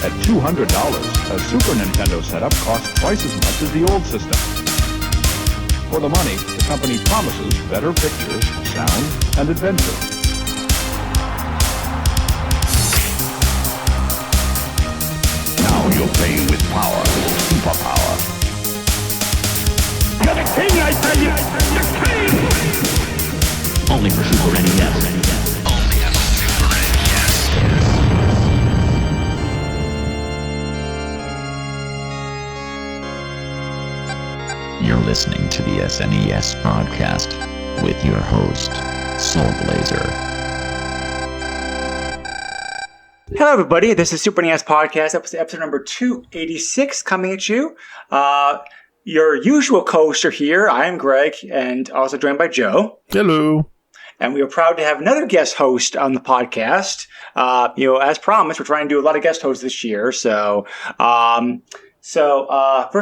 At $200, a Super Nintendo setup costs twice as much as the old system. For the money, the company promises better pictures, sound, and adventure. Now you're playing with power, superpower. You're the king, I tell you! The king! Only for Super NES. Only on Super NES. You're listening to the SNES podcast with your host, Soulblazer. Hello, everybody. This is Super NES Podcast, episode number 286, coming at you. Your usual co-hosts are here. I am Greg, and also joined by Joe. Hello. And we are proud to have another guest host on the podcast. As promised, we're trying to do a lot of guest hosts this year. So first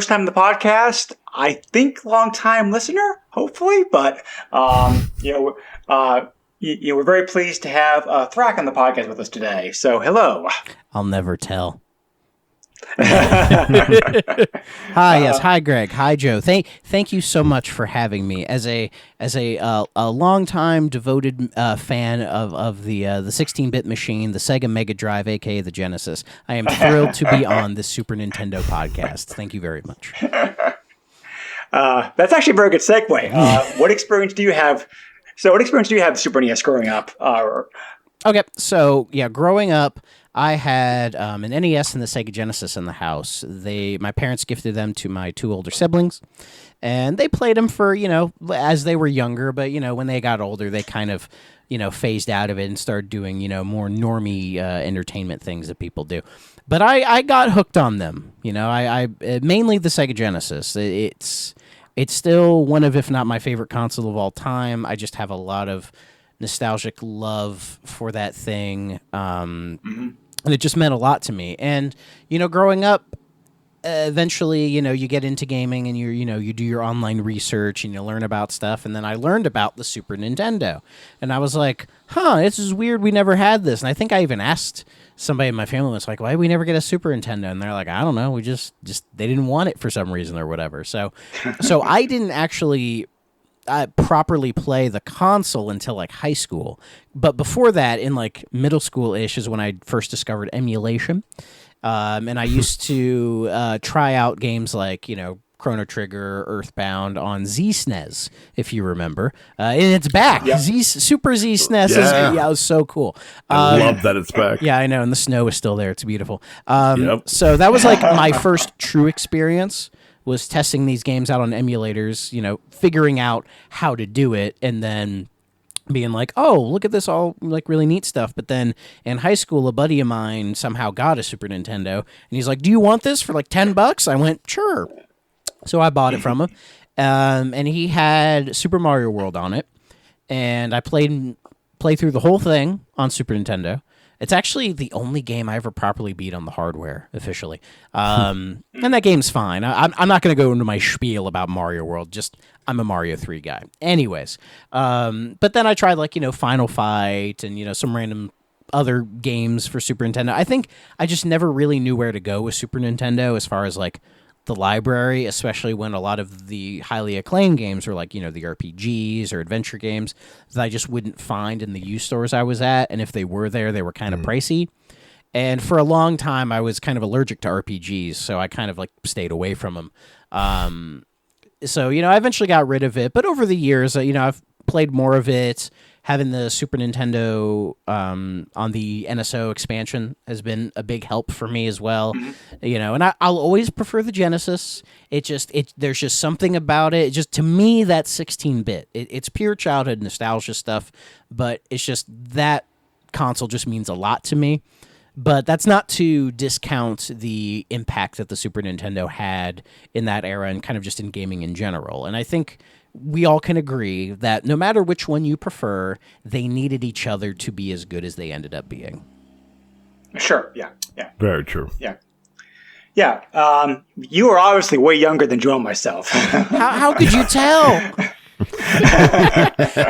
time on the podcast. I think long-time listener, hopefully. But we're very pleased to have Thrak on the podcast with us today. So hello. I'll never tell. Hi, Greg. Hi, Joe. Thank you so much for having me. As a longtime devoted fan of the 16-bit machine, the Sega Mega Drive, aka the Genesis, I am thrilled to be on the Super Nintendo podcast. Thank you very much. That's actually a very good segue. What experience do you have? So, what experience do you have with Super NES growing up? Okay, so growing up, I had an NES and the Sega Genesis in the house. My parents gifted them to my two older siblings, and they played them for, as they were younger, but, when they got older, they kind of, phased out of it and started doing, more normie entertainment things that people do. But I got hooked on them, I mainly the Sega Genesis. It's still one of, if not my favorite console of all time. I just have a lot of nostalgic love for that thing. And it just meant a lot to me. And, growing up, eventually, you get into gaming and you do your online research and you learn about stuff. And then I learned about the Super Nintendo. And I was like, this is weird. We never had this. And I think I even asked somebody in my family, was like, why did we never get a Super Nintendo? And they're like, I don't know. We just they didn't want it for some reason or whatever. So I didn't actually properly play the console until like high school. But before that, in like middle school-ish is when I first discovered emulation. And I used to try out games like, Chrono Trigger, Earthbound on SNES, if you remember. And it's back. Yep. Super SNES. It was so cool. I love that it's back. Yeah, I know. And the snow is still there. It's beautiful. So that was like my first true experience, was testing these games out on emulators, figuring out how to do it, and then being like, oh, look at this, all like really neat stuff. But then in high school, a buddy of mine somehow got a Super Nintendo, and he's like, do you want this for like $10? I went, sure. So I bought it from him, and he had Super Mario World on it, and I played through the whole thing on Super Nintendo. It's actually the only game I ever properly beat on the hardware, officially. And that game's fine. I'm not going to go into my spiel about Mario World. Just, I'm a Mario 3 guy. Anyways. But then I tried, Final Fight and, some random other games for Super Nintendo. I think I just never really knew where to go with Super Nintendo as far as, the library, especially when a lot of the highly acclaimed games were the RPGs or adventure games that I just wouldn't find in the used stores I was at. And if they were there, they were kind of pricey. And for a long time, I was kind of allergic to RPGs, so I kind of stayed away from them. So, I eventually got rid of it. But over the years, I've played more of it. Having the Super Nintendo on the NSO expansion has been a big help for me as well. And I'll always prefer the Genesis. There's just something about it. Just to me, that's 16-bit. It's pure childhood nostalgia stuff, but it's just that console just means a lot to me. But that's not to discount the impact that the Super Nintendo had in that era and kind of just in gaming in general. And I think we all can agree that no matter which one you prefer, they needed each other to be as good as they ended up being. Sure, yeah. Very true. Yeah. You are obviously way younger than Joe and myself. How could you tell?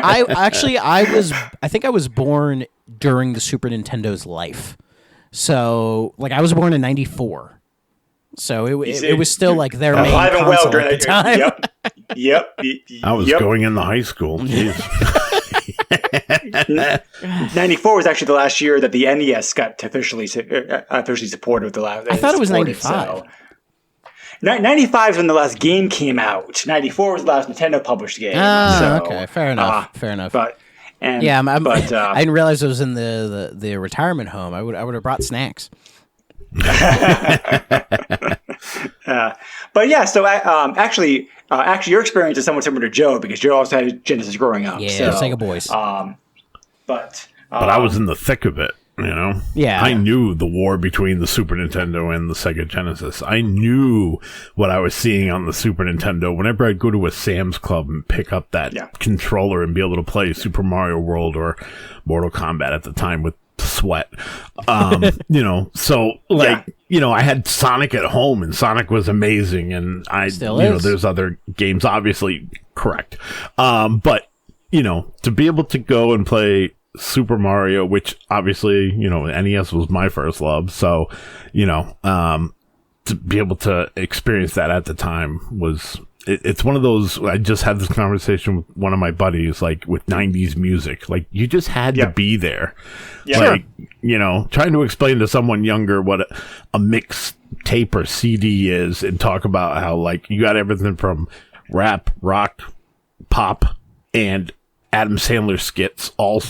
I think I was born during the Super Nintendo's life. So, like, I was born in '94. So it was still like their main alive and console well at the time. Yep. I was going into high school. Jeez. 94 was actually the last year that the NES got officially supported with the last. I thought it was 95. 95 is when the last game came out. 94 was the last Nintendo published game. Okay, fair enough. But I didn't realize it was in the retirement home. I would have brought snacks. But yeah, so actually, your experience is somewhat similar to Joe because Joe also had Genesis growing up. Yeah, so, Sega boys. But I was in the thick of it. Yeah. I knew the war between the Super Nintendo and the Sega Genesis. I knew what I was seeing on the Super Nintendo. Whenever I'd go to a Sam's Club and pick up that controller and be able to play Super Mario World or Mortal Kombat at the time with sweat, so I had Sonic at home and Sonic was amazing. And there's other games, obviously, correct. But, to be able to go and play Super Mario, which obviously, NES was my first love. So, to be able to experience that at the time was, it's one of those, I just had this conversation with one of my buddies, like with 90s music, like you just had to be there. Like, trying to explain to someone younger what a mix tape or CD is and talk about how like you got everything from rap, rock, pop, and Adam Sandler skits all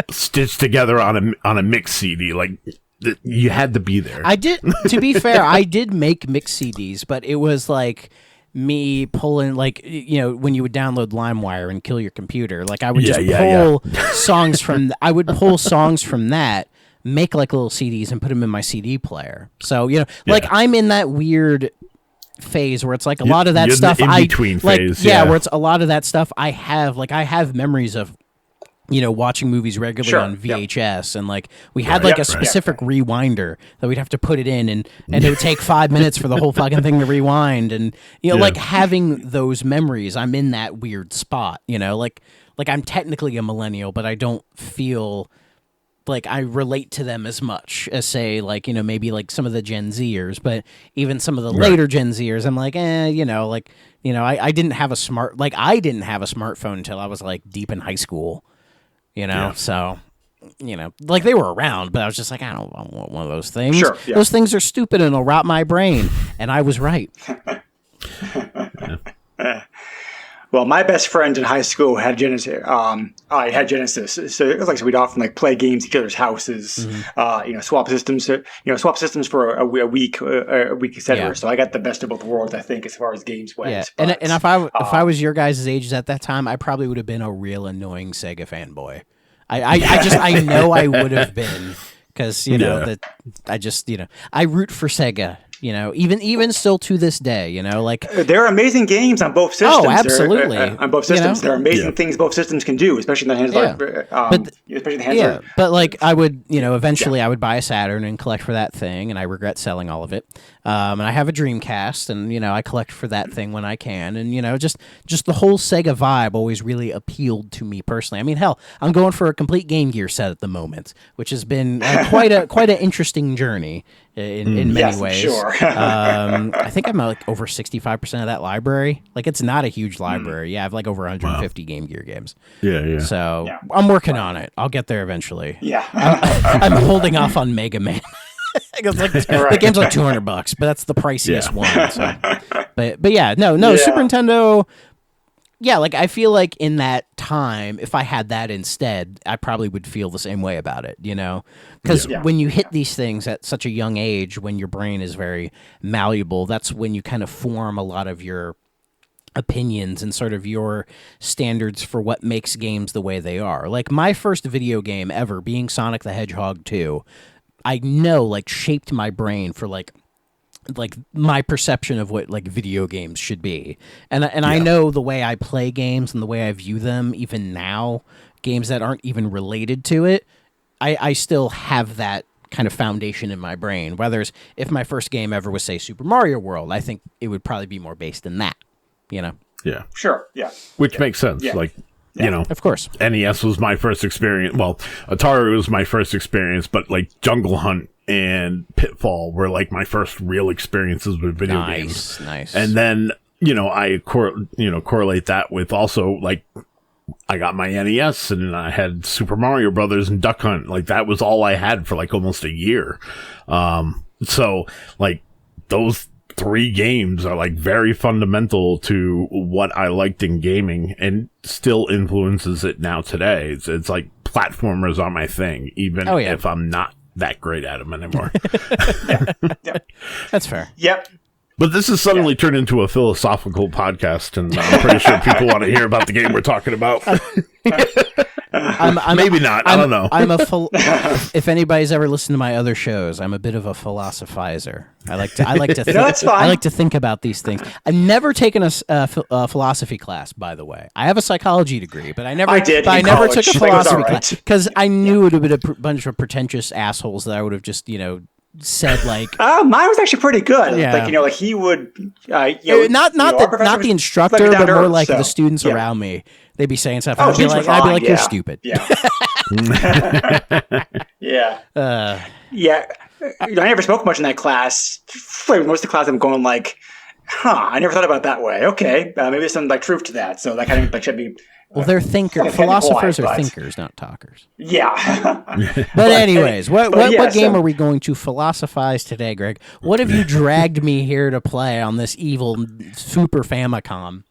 stitched together on a mix CD. Like you had to be there. I did. To be fair, I did make mix CDs, but it was like me pulling, like, when you would download LimeWire and kill your computer. Like I would just pull songs from. I would pull songs from that, make like little CDs, and put them in my CD player. So like I'm in that weird phase where it's like a lot of that stuff phase, where it's a lot of that stuff I have memories of watching movies regularly on VHS and like we had a specific rewinder that we'd have to put it in and it would take 5 minutes for the whole fucking thing to rewind and like having those memories. I'm in that weird spot, like I'm technically a millennial, but I don't feel like I relate to them as much as say like maybe like some of the Gen Zers, but even some of the later Gen Zers, I'm like I didn't have a smartphone until I was like deep in high school, so like they were around, but I was just like I don't want one of those things. Sure, those things are stupid and it'll rot my brain, and I was right. Well, my best friend in high school had Genesis. I had Genesis, so it was like we'd often like play games at each other's houses. Swap systems. Swap systems for a week, etc. Yeah. So I got the best of both worlds, I think, as far as games went. Yeah, But, and if I was your guys' ages at that time, I probably would have been a real annoying Sega fanboy. I know I would have been because I root for Sega. Even still to this day, like there are amazing games on both systems. Oh, absolutely. On both systems, there are amazing things both systems can do, especially in the hands but like I would, eventually I would buy a Saturn and collect for that thing, and I regret selling all of it. And I have a Dreamcast, and I collect for that thing when I can, and just the whole Sega vibe always really appealed to me personally. I mean, hell, I'm going for a complete Game Gear set at the moment, which has been quite an interesting journey in many ways. Sure. I think I'm like over 65% of that library. Like it's not a huge library. Yeah, I have like over 150 Game Gear games. Yeah. So I'm working on it. I'll get there eventually. Yeah. I'm holding off on Mega Man. The game's like $200, but that's the priciest one. So. But yeah, no, Super Nintendo. Yeah, like I feel like in that time, if I had that instead, I probably would feel the same way about it, Because when you hit these things at such a young age, when your brain is very malleable, that's when you kind of form a lot of your opinions and sort of your standards for what makes games the way they are. Like my first video game ever being Sonic the Hedgehog 2, I know like shaped my brain for like my perception of what like video games should be. And I know the way I play games and the way I view them, even now, games that aren't even related to it, I still have that kind of foundation in my brain. Whether it's, if my first game ever was, say, Super Mario World, I think it would probably be more based in that, Yeah. Sure, yeah. Which makes sense. Yeah. Like, of course. NES was my first experience. Well, Atari was my first experience, but like Jungle Hunt and Pitfall were like my first real experiences with video games. Nice. And then, I correlate that with also like I got my NES and I had Super Mario Brothers and Duck Hunt. Like that was all I had for like almost a year. So like those 3 games are like very fundamental to what I liked in gaming and still influences it now today. It's like platformers are my thing, even if I'm not that great at them anymore. That's fair. Yep. But this has suddenly turned into a philosophical podcast, and I'm pretty sure people want to hear about the game we're talking about. Maybe not. I don't know. If anybody's ever listened to my other shows, I'm a bit of a philosophizer. I like to think. That's fine. I like to think about these things. I've never taken a philosophy class, by the way. I have a psychology degree, but I never took a philosophy class because I knew it would have been a bunch of pretentious assholes that I would have just said like mine was actually pretty good. Like he would not the instructor, but more like the students around me. They'd be saying stuff. And I'd be like, you're stupid. Yeah. I never spoke much in that class. Most of the class I'm going like, I never thought about it that way. Okay, maybe there's some like truth to that. So that kind of like should be. Well, they're thinkers. Philosophers are thinkers, not talkers. Yeah. But anyways, what game are we going to philosophize today, Greg? What have you dragged me here to play on this evil Super Famicom?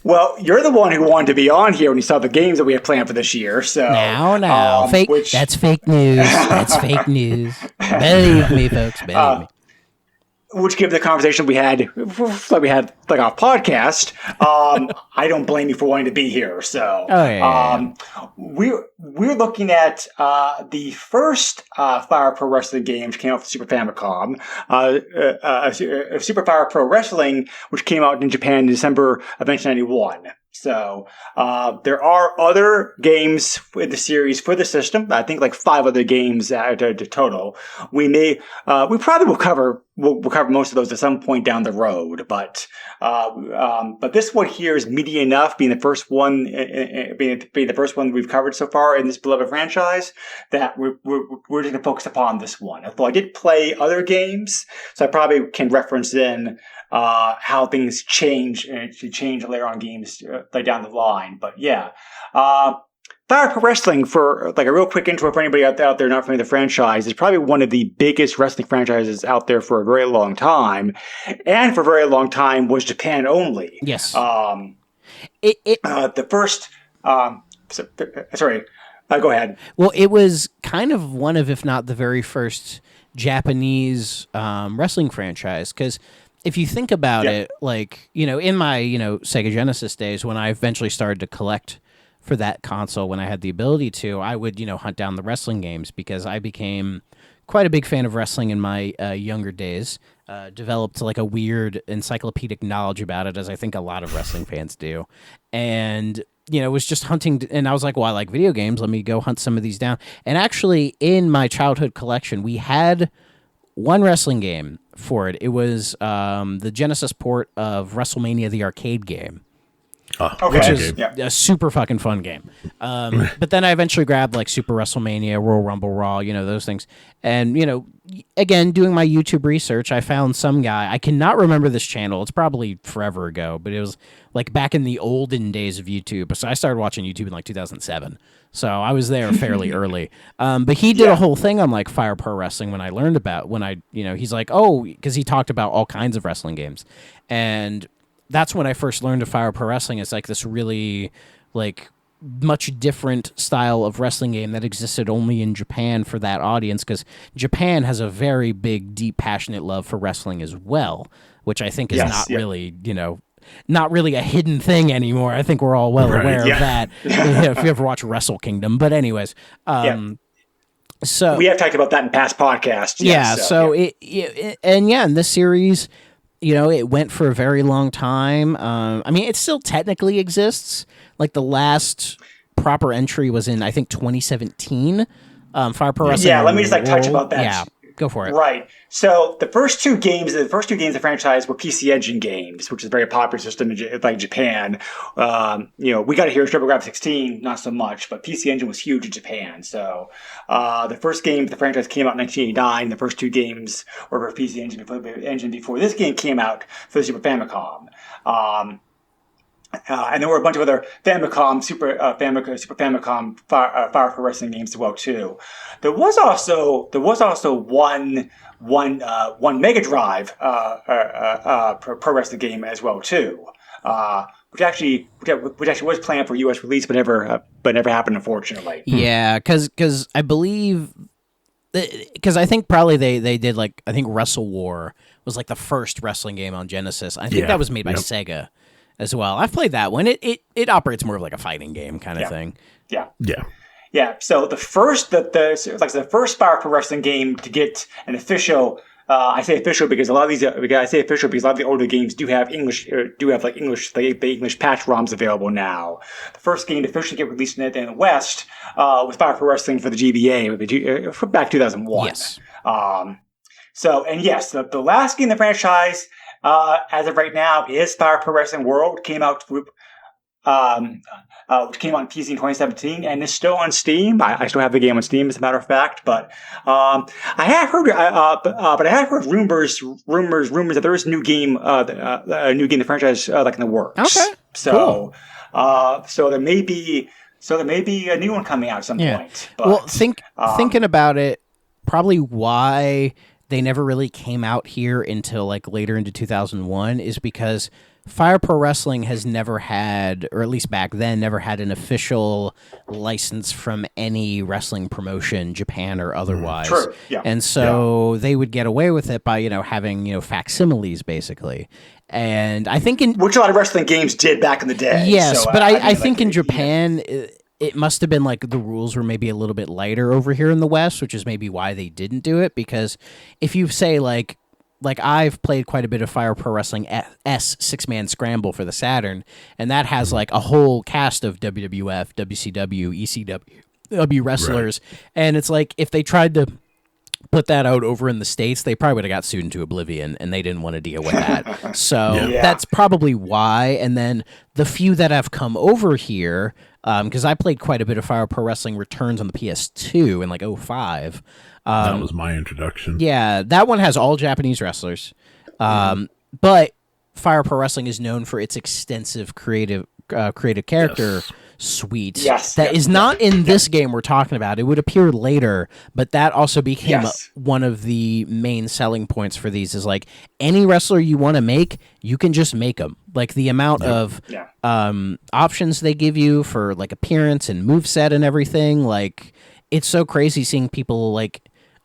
Well, you're the one who wanted to be on here when you saw the games that we had planned for this year. So fake. That's fake news. That's fake news. Believe me, folks. Believe me. Which, given the conversation we had like our podcast, I don't blame you for wanting to be here. So, we're looking at the first Fire Pro Wrestling game, which came out for Super Famicom, Super Fire Pro Wrestling, which came out in Japan in December of 1991. So there are other games in the series for the system. I think like 5 other games total. We probably will cover most of those at some point down the road. But this one here is meaty enough, being the first one, being the first one we've covered so far in this beloved franchise, that we're just gonna focus upon this one. Although I did play other games, so I probably can reference in how things change later on games like down the line. But Fire Pro Wrestling, for like a real quick intro for anybody out there not familiar with the franchise, is probably one of the biggest wrestling franchises out there for a very long time, and for a very long time was Japan only. Yes. The first. Sorry. Go ahead. Well, it was kind of one of, if not the very first Japanese wrestling franchise, because if you think about it, like, in my, Sega Genesis days, when I eventually started to collect for that console, when I had the ability to, I would, hunt down the wrestling games, because I became quite a big fan of wrestling in my younger days. Developed like a weird encyclopedic knowledge about it, as I think a lot of wrestling fans do. And, was just hunting, and I was like, well, I like video games. Let me go hunt some of these down. And actually, in my childhood collection, we had one wrestling game for it. It was the Genesis port of WrestleMania, the arcade game. Which is a super fucking fun game. But then I eventually grabbed like Super WrestleMania, Royal Rumble Raw, those things. And, again, doing my YouTube research, I found some guy. I cannot remember this channel. It's probably forever ago, but it was like back in the olden days of YouTube. So I started watching YouTube in like 2007. So I was there fairly early. But he did a whole thing on like Fire Pro Wrestling when I learned about, he's like, because he talked about all kinds of wrestling games. And that's when I first learned of Fire Pro Wrestling. It's like this really like much different style of wrestling game that existed only in Japan for that audience, because Japan has a very big, deep, passionate love for wrestling as well, which I think is really, not really a hidden thing anymore. I think we're all well aware of that. If you ever watch Wrestle Kingdom. But anyways, so we have talked about that in past podcasts. In this series, it went for a very long time. It still technically exists. Like the last proper entry was in, I think, 2017. Fire Pro Wrestling. Yeah, let me just touch about that. Yeah. Go for it. Right. So the first two games of the franchise were PC Engine games, which is a very popular system in like Japan. We got it here in TurboGrafx 16, not so much, but PC Engine was huge in Japan. So the first game of the franchise came out in 1989. The first two games were for PC Engine before this game came out for the Super Famicom. And there were a bunch of other Famicom, Super Famicom Fire Pro Wrestling games as well too. There was also one Mega Drive pro wrestling game as well too, which actually was planned for U.S. release, but never happened, unfortunately. Yeah, because I believe. Because I think probably they did I think Wrestle War was like the first wrestling game on Genesis. I think that was made by Sega as well. I've played that one. It operates more of like a fighting game kind of thing. Yeah. Yeah. Yeah. So the first the first Fire Pro Wrestling game to get an official. I say official because a lot of the older games do have English patch ROMs available now. The first game to officially get released in the West was Fire Pro Wrestling for the GBA from back 2001. Yes. The last game in the franchise, as of right now, is Fire Pro Wrestling World. Came out which came on PC in 2017 and is still on Steam. I still have the game on Steam, as a matter of fact. But I have heard, rumors that there is a new game, in the franchise, in the works. Okay. So, cool. So there may be a new one coming out at some point. But, well, thinking about it, probably why they never really came out here until later into 2001 is because Fire Pro Wrestling has never had, or at least back then, never had an official license from any wrestling promotion, Japan or otherwise. True. Yeah. And so they would get away with it by, having, facsimiles, basically. And I think which a lot of wrestling games did back in the day. Yes, so, but I think in Japan, it must have been the rules were maybe a little bit lighter over here in the West, which is maybe why they didn't do it. Because if you say I've played quite a bit of Fire Pro Wrestling S 6-Man Scramble for the Saturn, and that has a whole cast of WWF, WCW, ECW wrestlers, right. And it's if they tried to put that out over in the States, they probably would have got sued into oblivion, and they didn't want to deal with that. So that's probably why. And then the few that have come over here, because I played quite a bit of Fire Pro Wrestling Returns on the PS2 in 2005. That was my introduction. Yeah, that one has all Japanese wrestlers. But Fire Pro Wrestling is known for its extensive creative character suite. Yes. That is not in this game we're talking about. It would appear later, but that also became one of the main selling points for these is any wrestler you want to make, you can just make them. The amount of options they give you for appearance and moveset and everything, it's so crazy seeing people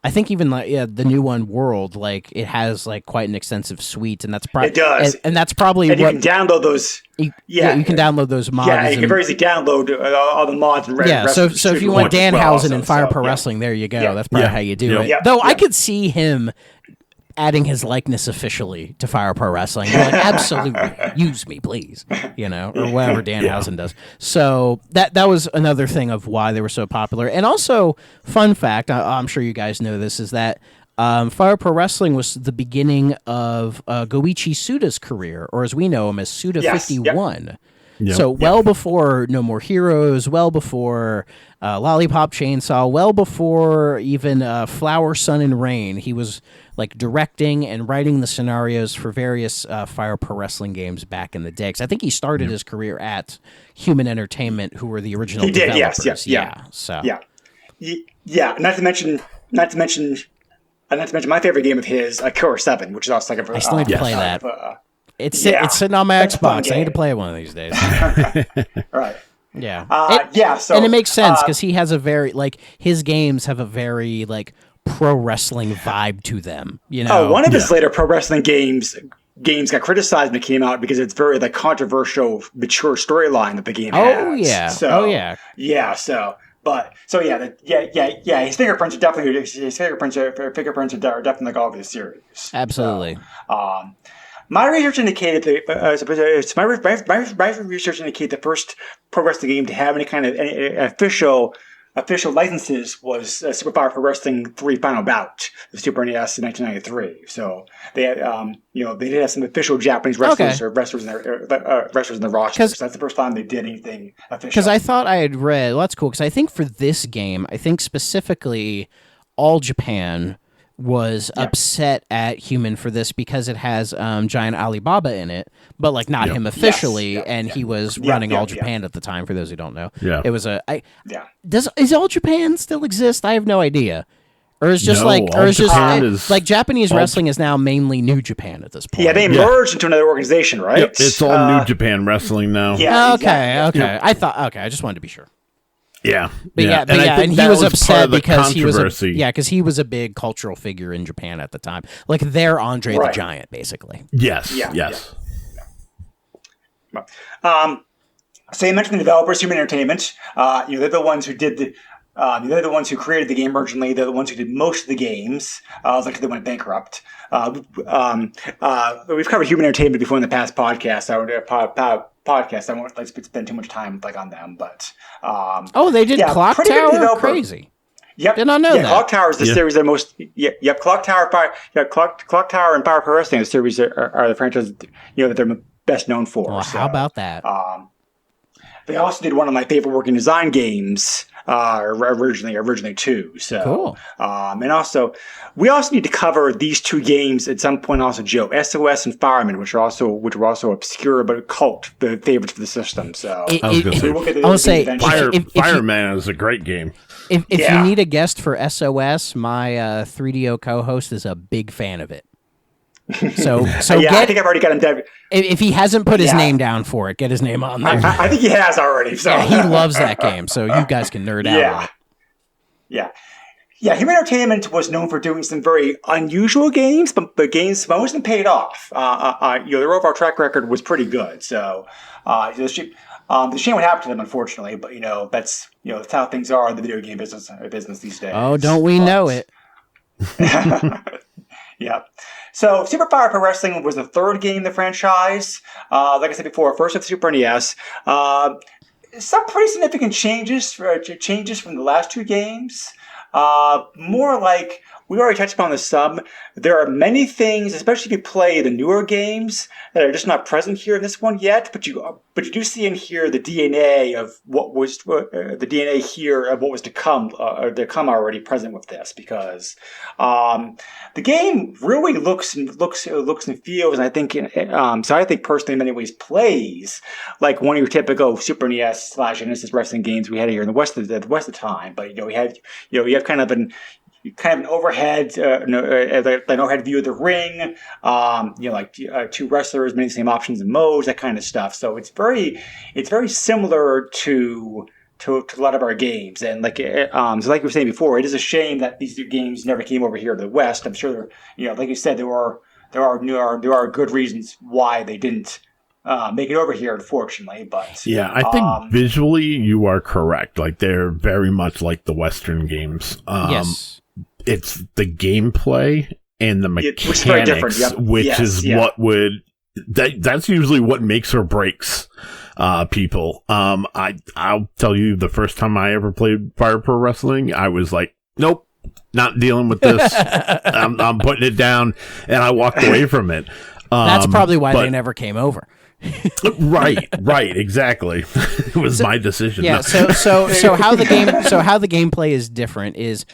I think even the new one, World, it has quite an extensive suite, and that's probably it does, and that's probably and you can download those. You can download those mods. Yeah, you can very easily download all the mods. And so if you want Danhausen and Fire Pro Wrestling, there you go. Yeah. That's probably how you do it. Though I could see him adding his likeness officially to Fire Pro Wrestling. You're absolutely, use me, please. Or whatever Danhausen does. So that was another thing of why they were so popular. And also, fun fact, I'm sure you guys know this, is that Fire Pro Wrestling was the beginning of Goichi Suda's career, or as we know him as Suda 51. Yep. So before No More Heroes, well before Lollipop Chainsaw, well before even Flower, Sun, and Rain, he was directing and writing the scenarios for various Fire Pro Wrestling games back in the day. 'Cause I think he started his career at Human Entertainment, who were the original developers. Not to mention my favorite game of his, Killer 7, which is also I still need to play that. It's sitting on my Xbox. I need to play it one of these days. Right. Yeah. And it makes sense because he has a very his games have a very pro wrestling vibe to them. One of his later pro wrestling games got criticized when it came out because it's very controversial, mature storyline that the game has. Oh yeah. His fingerprints are definitely all of his series. Absolutely. So, my research indicated that the first pro wrestling game to have any kind of official official licenses was Super Fire Pro Wrestling 3 Final Bout, the Super NES in 1993. So they had, they did have some official Japanese wrestlers or wrestlers in their roster. So that's the first time they did anything official. Because I thought I had read, well, that's cool. Because I think for this game, I think specifically All Japan was upset at Human for this because it has Giant Alibaba in it, but like not him officially, and he was running All Japan at the time. For those who don't know, it was is All Japan still exist? I have no idea. Or it's just like Japanese wrestling is now mainly New Japan at this point. Yeah, they merged into another organization, right? Yep, it's all New Japan Wrestling now. Yeah, okay. I thought I just wanted to be sure. Yeah, and he was upset because he was a big cultural figure in Japan at the time. Like they're Andre the Giant, basically. Yes. So you mentioned the developers, Human Entertainment. They're the ones who did they're the ones who created the game originally. They're the ones who did most of the games. Like they went bankrupt. We've covered Human Entertainment before in the past podcast. I won't spend too much time on them, but they did Clock Tower. Crazy. Yep. Did not know that. Clock Tower is the series that most. Yep. Clock Tower and Fire Pro Wrestling, the series are the franchises that they're best known for. Well, how about that? They also did one of my favorite working design games. Originally too. So cool. And also, we also need to cover these two games at some point. Also, Joe, SOS and Fireman, which were also obscure but cult favorites for the system. So I'll say Fireman is a great game. If you need a guest for SOS, my 3DO co-host is a big fan of it. So I think I've already got him down. If he hasn't put his name down for it, get his name on there. I think he has already. So. Yeah, he loves that game, so you guys can nerd out on it. Yeah. Human Entertainment was known for doing some very unusual games, but most of them paid off. Their overall track record was pretty good. So the shame what happened to them, unfortunately. But that's how things are in the video game business these days. Oh, don't we know it? Yeah. So Super Fire Pro Wrestling was the third game in the franchise. Like I said before, first with Super NES. Some pretty significant changes from the last two games. More like, we already touched upon this some. There are many things, especially if you play the newer games, that are just not present here in this one yet. But you do see in here the DNA of what was to come. They come already present with this, because the game really looks and feels, and I think personally in many ways plays like one of your typical Super NES / Genesis wrestling games we had here in the West at the time. But you have kind of an overhead, an overhead view of the ring. Two wrestlers, many same options and modes, that kind of stuff. So it's very similar to a lot of our games. And like you were saying before, it is a shame that these games never came over here to the West. I'm sure, like you said, there are good reasons why they didn't make it over here, unfortunately. But yeah, I think visually you are correct. Like, they're very much like the Western games. Yes. It's the gameplay and the mechanics, that's usually what makes or breaks people. I'll tell you, the first time I ever played Fire Pro Wrestling, I was like, nope, not dealing with this. I'm putting it down, and I walked away from it. That's probably why they never came over. right, exactly. It was my decision. Yeah. So how the gameplay is different is,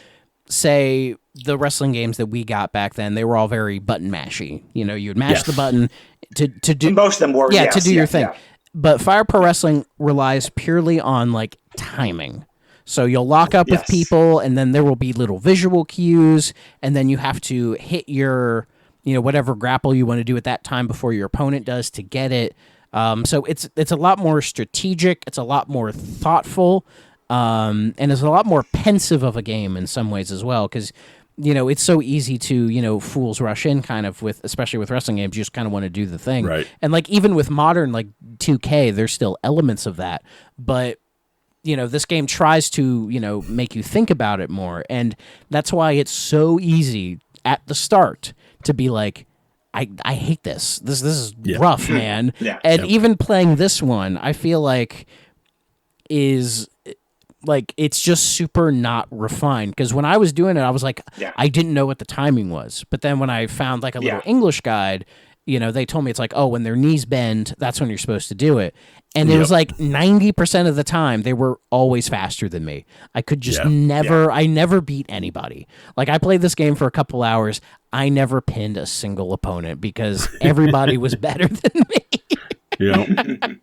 say, the wrestling games that we got back then, they were all very button mashy. You'd mash the button to do. And most of them were. To do your thing. Yeah. But Fire Pro Wrestling relies purely on timing. So you'll lock up with people, and then there will be little visual cues, and then you have to hit your whatever grapple you want to do at that time before your opponent does to get it. So it's a lot more strategic. It's a lot more thoughtful. And it's a lot more pensive of a game in some ways as well, because it's so easy to fools rush in especially with wrestling games. You just kind of want to do the thing, right? And even with modern 2K, there's still elements of that, but this game tries to make you think about it more, and that's why it's so easy at the start to be like, I hate this. This is rough, man. Yeah. And even playing this one, I feel like like it's just super not refined. Because when I was doing it, I was like, I didn't know what the timing was. But then when I found like a little English guide, they told me it's like, oh, when their knees bend, that's when you're supposed to do it. And it was like 90% of the time, they were always faster than me. I could just I never beat anybody. Like, I played this game for a couple hours. I never pinned a single opponent because everybody was better than me.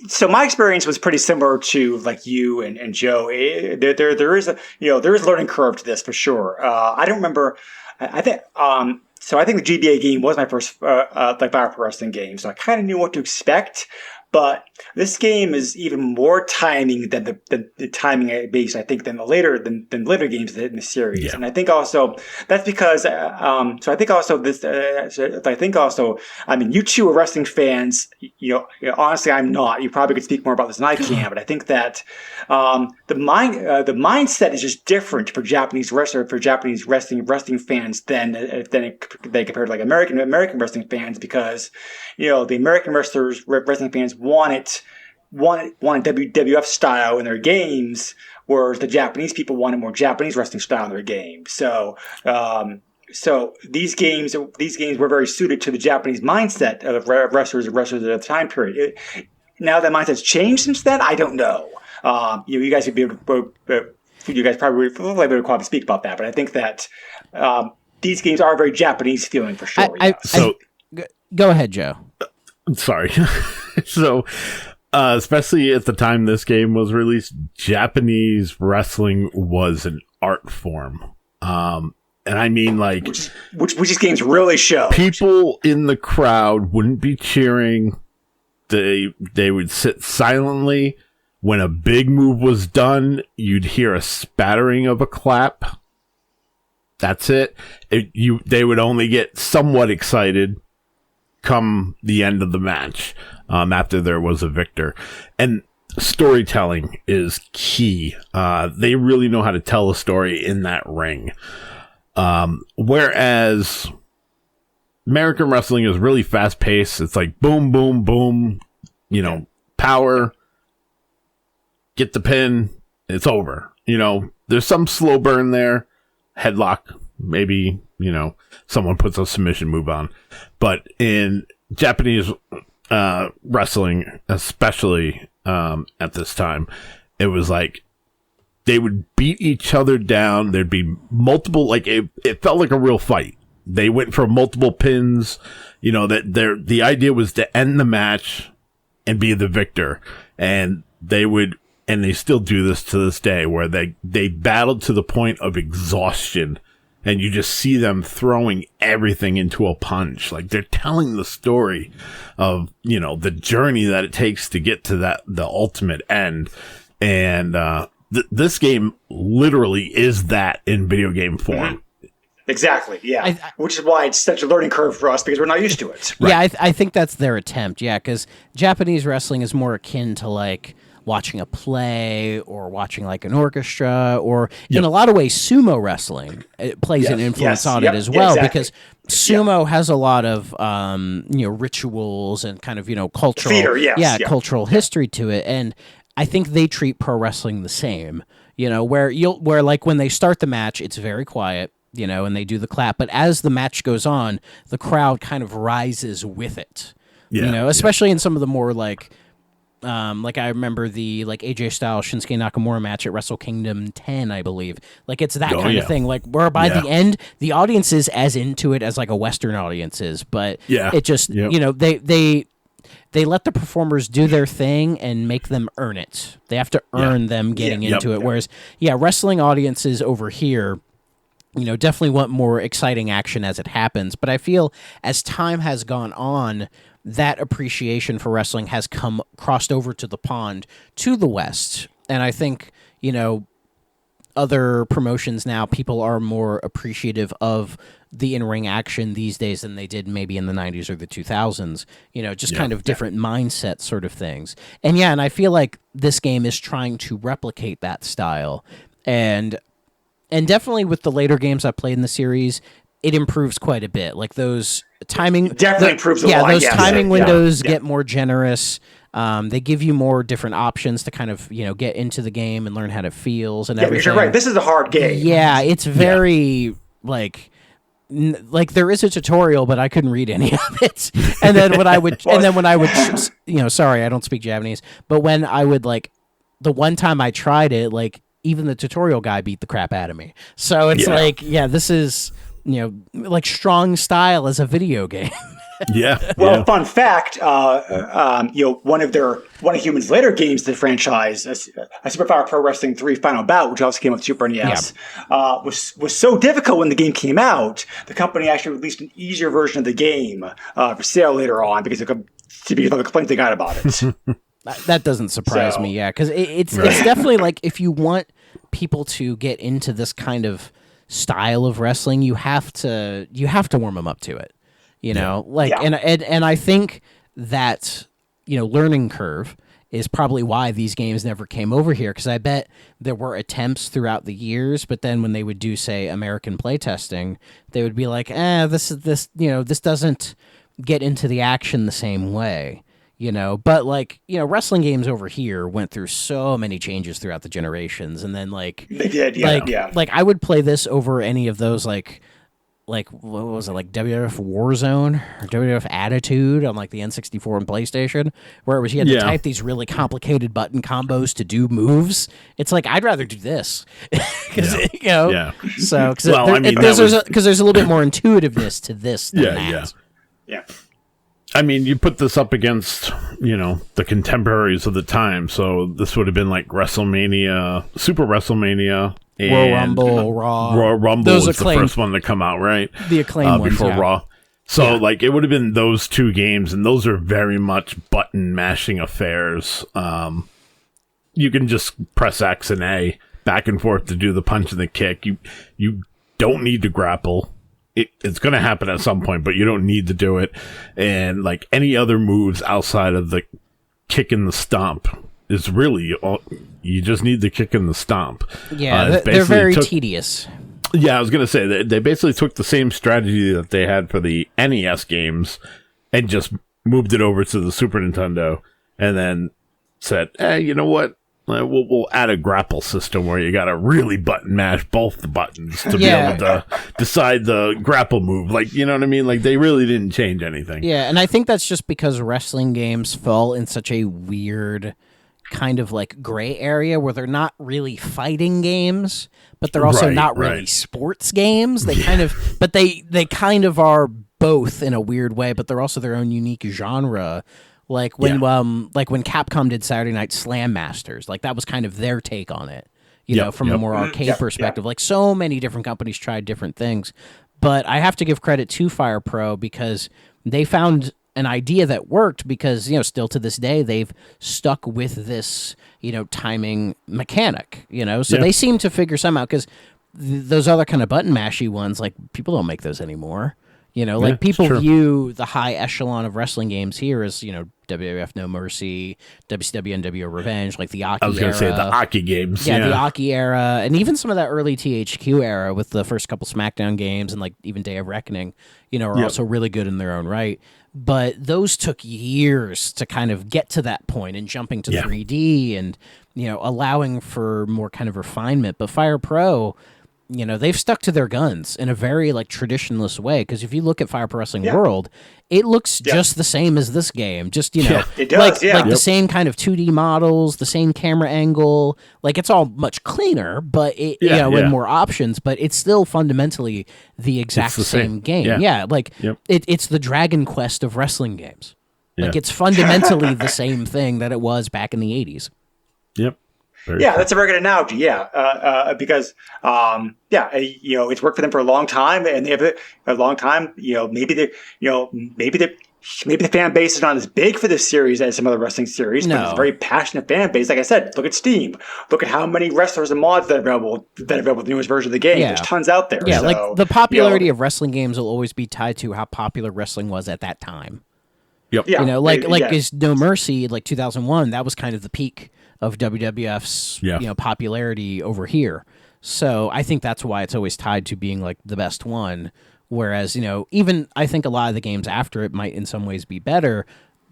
So my experience was pretty similar to like you and Joe. There is a learning curve to this for sure. I don't remember. I think I think the GBA game was my first like Battle Pro Wrestling game, so I kind of knew what to expect. But this game is even more timing than the timing base, I think, than later games in the series. Yeah. And I think also that's because I mean, you two are wrestling fans. Honestly, I'm not. You probably could speak more about this than I can. But I think that the mindset is just different for Japanese wrestling fans than they compared to like American wrestling fans, because the American wrestling fans wanted WWF style in their games, whereas the Japanese people wanted more Japanese wrestling style in their games. So these games were very suited to the Japanese mindset of wrestlers at the time period. Now that mindset's changed since then, I don't know. You guys would be able to, you guys probably would be able to speak about that, but I think that these games are very Japanese feeling for sure. Go ahead, Joe. Sorry. So, especially at the time this game was released, Japanese wrestling was an art form. And I mean, like, which these games really show. People in the crowd wouldn't be cheering. They would sit silently. When a big move was done, you'd hear a spattering of a clap. That's it. They would only get somewhat excited come the end of the match, after there was a victor. And storytelling is key. They really know how to tell a story in that ring. Whereas American wrestling is really fast paced. It's like boom, boom, boom, power, get the pin, it's over. There's some slow burn there, headlock, maybe, someone puts a submission move on. But in Japanese wrestling, especially at this time, it was like they would beat each other down. There'd be multiple, like it felt like a real fight. They went for multiple pins. The idea was to end the match and be the victor. And they still do this to this day, where they battled to the point of exhaustion. And you just see them throwing everything into a punch. Like, they're telling the story of, the journey that it takes to get to the ultimate end. And this game literally is that in video game form. Exactly, yeah. Which is why it's such a learning curve for us, because we're not used to it. Right. Yeah, I think that's their attempt, because Japanese wrestling is more akin to, like, watching a play or watching like an orchestra, or in a lot of ways sumo wrestling plays an influence on it as well, because sumo has a lot of rituals and kind of cultural theater, cultural history to it, and I think they treat pro wrestling the same, where like when they start the match it's very quiet, and they do the clap, but as the match goes on the crowd kind of rises with it, especially in some of the more like I remember the like AJ Styles Shinsuke Nakamura match at Wrestle Kingdom 10, I believe. Like it's that kind of thing. Like where by the end, the audience is as into it as like a Western audience is, but it just they let the performers do their thing and make them earn it. They have to earn them getting into it. Whereas wrestling audiences over here, definitely want more exciting action as it happens. But I feel as time has gone on, that appreciation for wrestling has crossed over to the pond to the West. And I think, other promotions now, people are more appreciative of the in-ring action these days than they did maybe in the 90s or the 2000s, kind of different mindset sort of things. And and I feel like this game is trying to replicate that style. And definitely with the later games I played in the series, it improves quite a bit. Like those timing definitely improves a lot. Those timing windows get more generous. They give you more different options to kind of, get into the game and learn how it feels and everything. Because you're right. This is a hard game. Yeah, it's very like there is a tutorial, but I couldn't read any of it. And then when I would, sorry, I don't speak Japanese, but when I would the one time I tried it, even the tutorial guy beat the crap out of me. So it's this is, strong style as a video game. Yeah. Well, fun fact, one of Humans' later games, the franchise, a Super Power Pro Wrestling 3 Final Bout, which also came with Super NES, was so difficult when the game came out, the company actually released an easier version of the game for sale later on because of the complaints they got about it. That doesn't surprise me, because it's definitely if you want people to get into this kind of style of wrestling, you have to warm them up to it. And I think that, learning curve is probably why these games never came over here, because I bet there were attempts throughout the years, but then when they would do, say, American playtesting, they would be like, this doesn't get into the action the same way, but wrestling games over here went through so many changes throughout the generations, and then they did, I would play this over any of those what was it, WWF Warzone or WWF Attitude on the N64 and PlayStation, where it was you had to type these really complicated button combos to do moves. It's I'd rather do this because So because there's a little bit more intuitiveness to this than that. Yeah. I mean, you put this up against, the contemporaries of the time. So this would have been WrestleMania, Super WrestleMania, and Royal Rumble, Raw. Royal Rumble was the first one to come out, right? The acclaimed ones, before Raw. So, it would have been those two games, and those are very much button-mashing affairs. You can just press X and A back and forth to do the punch and the kick. You don't need to grapple. It's going to happen at some point, but you don't need to do it. And, any other moves outside of the kick and the stomp is really all, you just need the kick and the stomp. Yeah, they're very tedious. Yeah, I was going to say, they basically took the same strategy that they had for the NES games and just moved it over to the Super Nintendo and then said, you know what? We'll add a grapple system where you got to really button mash both the buttons to be able to decide the grapple move. You know what I mean? They really didn't change anything. Yeah, and I think that's just because wrestling games fall in such a weird kind of gray area where they're not really fighting games, but they're also not really sports games. They kind of, but they kind of are both in a weird way, but they're also their own unique genre. When Capcom did Saturday Night Slam Masters, that was kind of their take on it, from a more arcade perspective. So many different companies tried different things, but I have to give credit to Fire Pro because they found an idea that worked because, still to this day, they've stuck with this, timing mechanic, so they seem to figure some out because those other kind of button mashy ones, people don't make those anymore. People view the high echelon of wrestling games here as, WWF No Mercy, WCW NWO Revenge, the Aki era. I was going to say the Aki games. Yeah, the Aki era, and even some of that early THQ era with the first couple SmackDown games and even Day of Reckoning, are also really good in their own right. But those took years to kind of get to that point and jumping to 3D and, allowing for more kind of refinement. But Fire Pro, they've stuck to their guns in a very traditionalist way. Because if you look at Fire Pro Wrestling World, it looks just the same as this game. Just it does, the same kind of 2D models, the same camera angle. It's all much cleaner, but with more options. But it's still fundamentally the exact same game. It's the Dragon Quest of wrestling games. It's fundamentally the same thing that it was back in the 80s. Yep. That's a very good analogy. Because it's worked for them for a long time, and they have a long time. Maybe the fan base is not as big for this series as some other wrestling series, but it's a very passionate fan base. Like I said, look at Steam. Look at how many wrestlers and mods that are available with the newest version of the game. There's tons out there. Yeah, so, the popularity of wrestling games will always be tied to how popular wrestling was at that time. Yep. Yeah, is No Mercy 2001. That was kind of the peak of WWF's popularity over here. So I think that's why it's always tied to being the best one. Whereas, even I think a lot of the games after it might in some ways be better.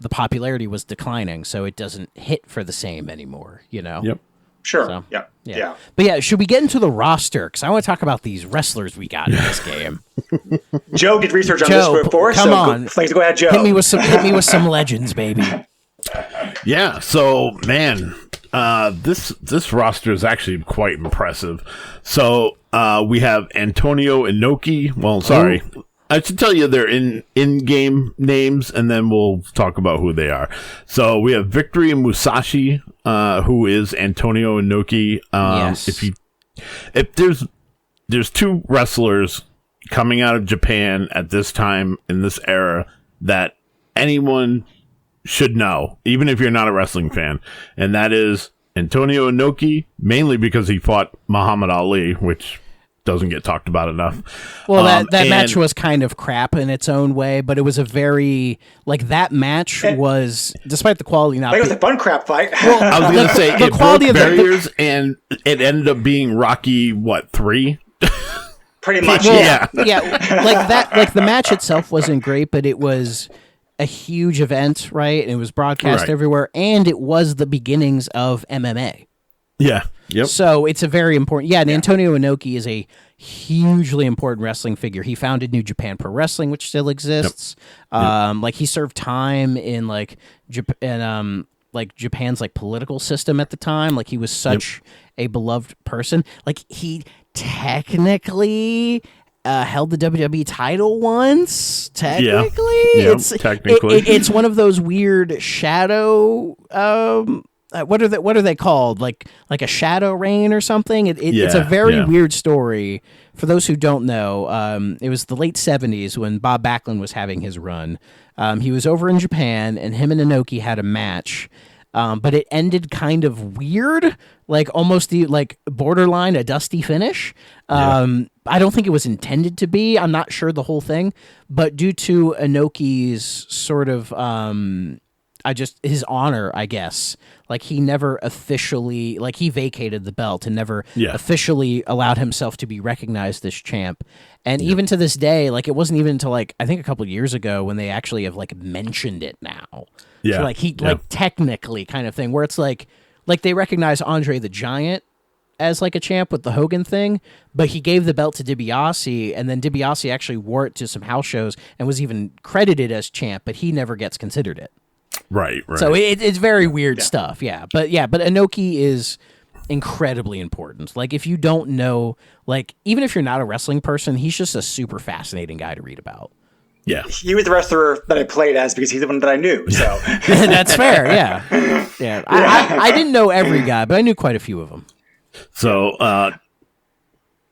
the popularity was declining, so it doesn't hit for the same anymore. Yep. Sure. So, yeah. But yeah, should we get into the roster? Because I want to talk about these wrestlers we got in this game. Joe did research on Joe, this before, come so on. Please go ahead, Joe. Hit me with some legends, baby. Yeah. So, man, this roster is actually quite impressive. So we have Antonio Inoki. Well, sorry. I should tell you their in-game names, and then we'll talk about who they are. So we have Victory Musashi, who is Antonio Inoki. Yes. If there's two wrestlers coming out of Japan at this time in this era that anyone should know, even if you're not a wrestling fan, and that is Antonio Inoki, mainly because he fought Muhammad Ali, which doesn't get talked about enough. Well, that match was kind of crap in its own way, but it was a very, that match was, despite the quality not it was a fun crap fight. Well, I was going to say, the it quality broke of barriers, and it ended up being Rocky, 3? Pretty much, yeah. The match itself wasn't great, but it was a huge event, right? And it was broadcast everywhere, and it was the beginnings of MMA. Yeah. Yep. So it's a very important. Yeah, and Antonio Inoki is a hugely important wrestling figure. He founded New Japan Pro Wrestling, which still exists. Yep. He served time in Japan's political system at the time. He was such a beloved person. He technically held the WWE title once. Technically, it's one of those weird shadow. What are they called? Like a shadow reign or something? It's a very weird story. For those who don't know, it was the late 70s when Bob Backlund was having his run. He was over in Japan, and him and Inoki had a match. But it ended kind of weird, almost borderline a dusty finish. I don't think it was intended to be. I'm not sure the whole thing, but due to Inoki's sort of his honor, I guess. He never officially, he vacated the belt and never officially allowed himself to be recognized as champ. And even to this day, it wasn't even until I think a couple of years ago when they actually have mentioned it now. Yeah. So technically kind of thing where it's they recognize Andre the Giant as a champ with the Hogan thing, but he gave the belt to DiBiase, and then DiBiase actually wore it to some house shows and was even credited as champ, but he never gets considered it. Right. So it's very weird stuff, But Inoki is incredibly important. If you don't know, even if you're not a wrestling person, he's just a super fascinating guy to read about. Yeah. He was the wrestler that I played as because he's the one that I knew. So that's fair. Yeah. I didn't know every guy, but I knew quite a few of them. So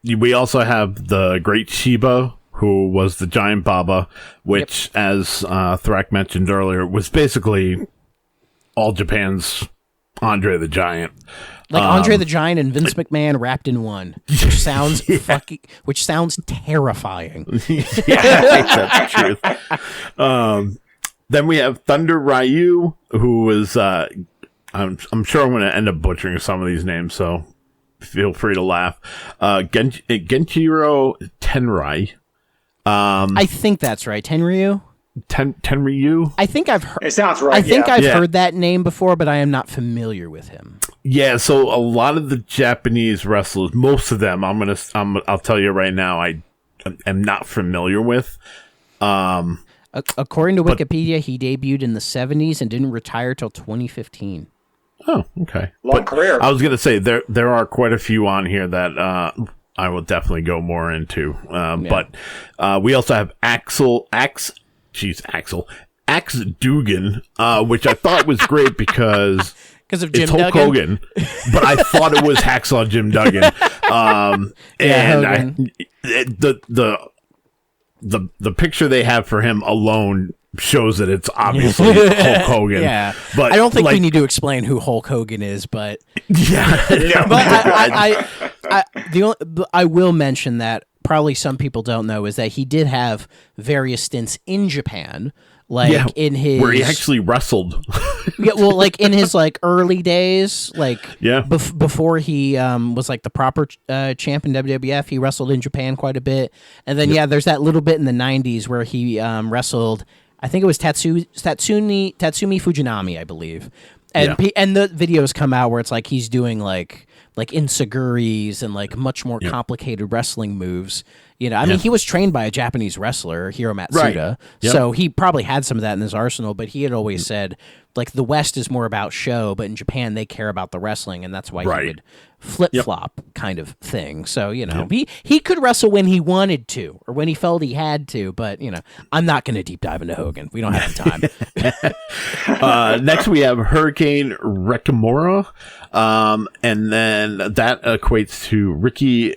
we also have the Great Shiba, who was the Giant Baba, which, as Thrak mentioned earlier, was basically all Japan's Andre the Giant. Andre the Giant and Vince McMahon wrapped in one, which sounds terrifying. That's the truth. Then we have Thunder Ryu, who was I'm sure I'm going to end up butchering some of these names, so feel free to laugh. Genshiro Tenrai. I think that's right. Tenryu? Tenryu? I think I've heard. It sounds right. I think I've heard that name before, but I am not familiar with him. Yeah, so a lot of the Japanese wrestlers, most of them, I'll tell you right now, I am not familiar with. According to Wikipedia, he debuted in the 70s and didn't retire till 2015. Oh, okay. Long career. I was going to say there are quite a few on here that I will definitely go more into. But we also have Axe Dugan, which I thought was great because of Jim it's Hulk Duggan. Hogan, but I thought it was Hacksaw Jim Duggan. The picture they have for him alone shows that it's obviously Hulk Hogan. Yeah, but I don't think we need to explain who Hulk Hogan is, but yeah. But I will mention that probably some people don't know is that he did have various stints in Japan, in his where he actually wrestled. In his early days, before he was the proper champ in WWF, he wrestled in Japan quite a bit, and then there's that little bit in the 90s where he wrestled. I think it was Tatsumi Fujinami, I believe. And and the videos come out where it's like he's doing like enziguris and like much more complicated wrestling moves. You know, I mean, he was trained by a Japanese wrestler, Hiro Matsuda, so he probably had some of that in his arsenal. But he had always said, like, the West is more about show, but in Japan they care about the wrestling, and that's why he would flip-flop kind of thing. So, you know, he could wrestle when he wanted to or when he felt he had to, but, you know, I'm not going to deep dive into Hogan. We don't have the time. Next, we have Hurricane Rekimura, and then that equates to Ricky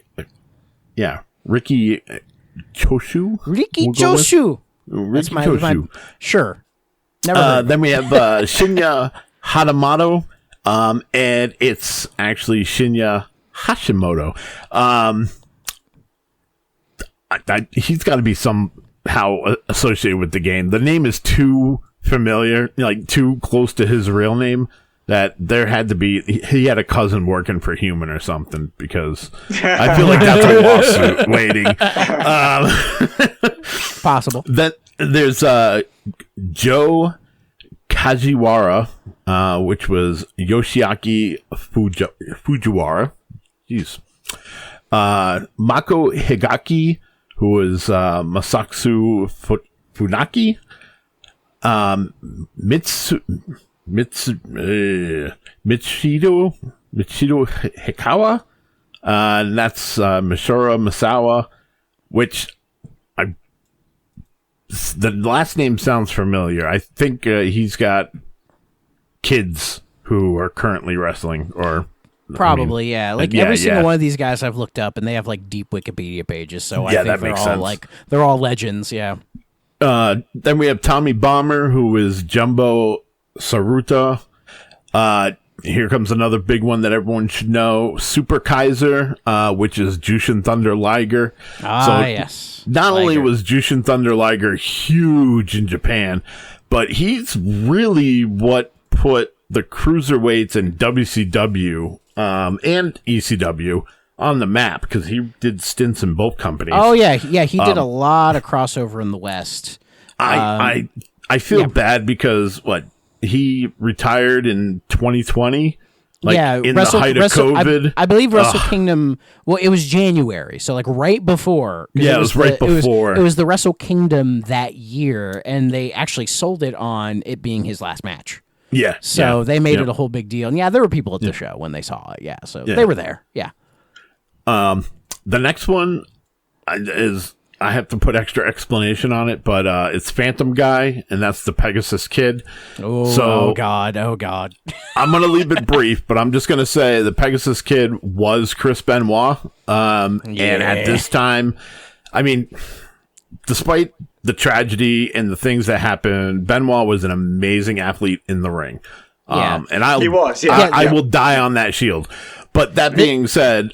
Choshu. Ricky Choshu. That's my sure. Never then we have Shinya Hadamoto, and it's actually Shinya Hashimoto. He's got to be somehow associated with the game. The name is too familiar, like too close to his real name, that there had to be, he had a cousin working for Human or something, because I feel like that's a lawsuit waiting. Possible. Then there's Joe Kajiwara, which was Yoshiaki Fujiwara. Jeez. Mako Higaki, who was Masaksu Funaki. Michido Hikawa, and that's Mishura Masawa, which the last name sounds familiar. I think he's got kids who are currently wrestling, or probably, like every single one of these guys I've looked up, and they have like deep Wikipedia pages, so I think they're all like they're all legends. Then we have Tommy Bomber, who is Jumbo Saruta. Here comes another big one that everyone should know. Super Kaiser, which is Jushin Thunder Liger. Yes. Not only was Jushin Thunder Liger huge in Japan, but he's really what put the cruiserweights in WCW and ECW on the map, because he did stints in both companies. Oh, yeah. He did a lot of crossover in the West. I feel bad because, he retired in 2020, in the height of COVID. I believe Wrestle Kingdom. Well, it was January, so like right before. Yeah, it was right before. It was the Wrestle Kingdom that year, and they actually sold it on it being his last match. Yeah. So they made it a whole big deal, and there were people at the show when they saw it. Yeah, so they were there. Yeah. The next one is, I have to put extra explanation on it, but it's Phantom Guy, and that's the Pegasus Kid. Oh, God. I'm going to leave it brief, but I'm just going to say the Pegasus Kid was Chris Benoit. And at this time, I mean, despite the tragedy and the things that happened, Benoit was an amazing athlete in the ring. And he was. I will die on that shield. But that being said,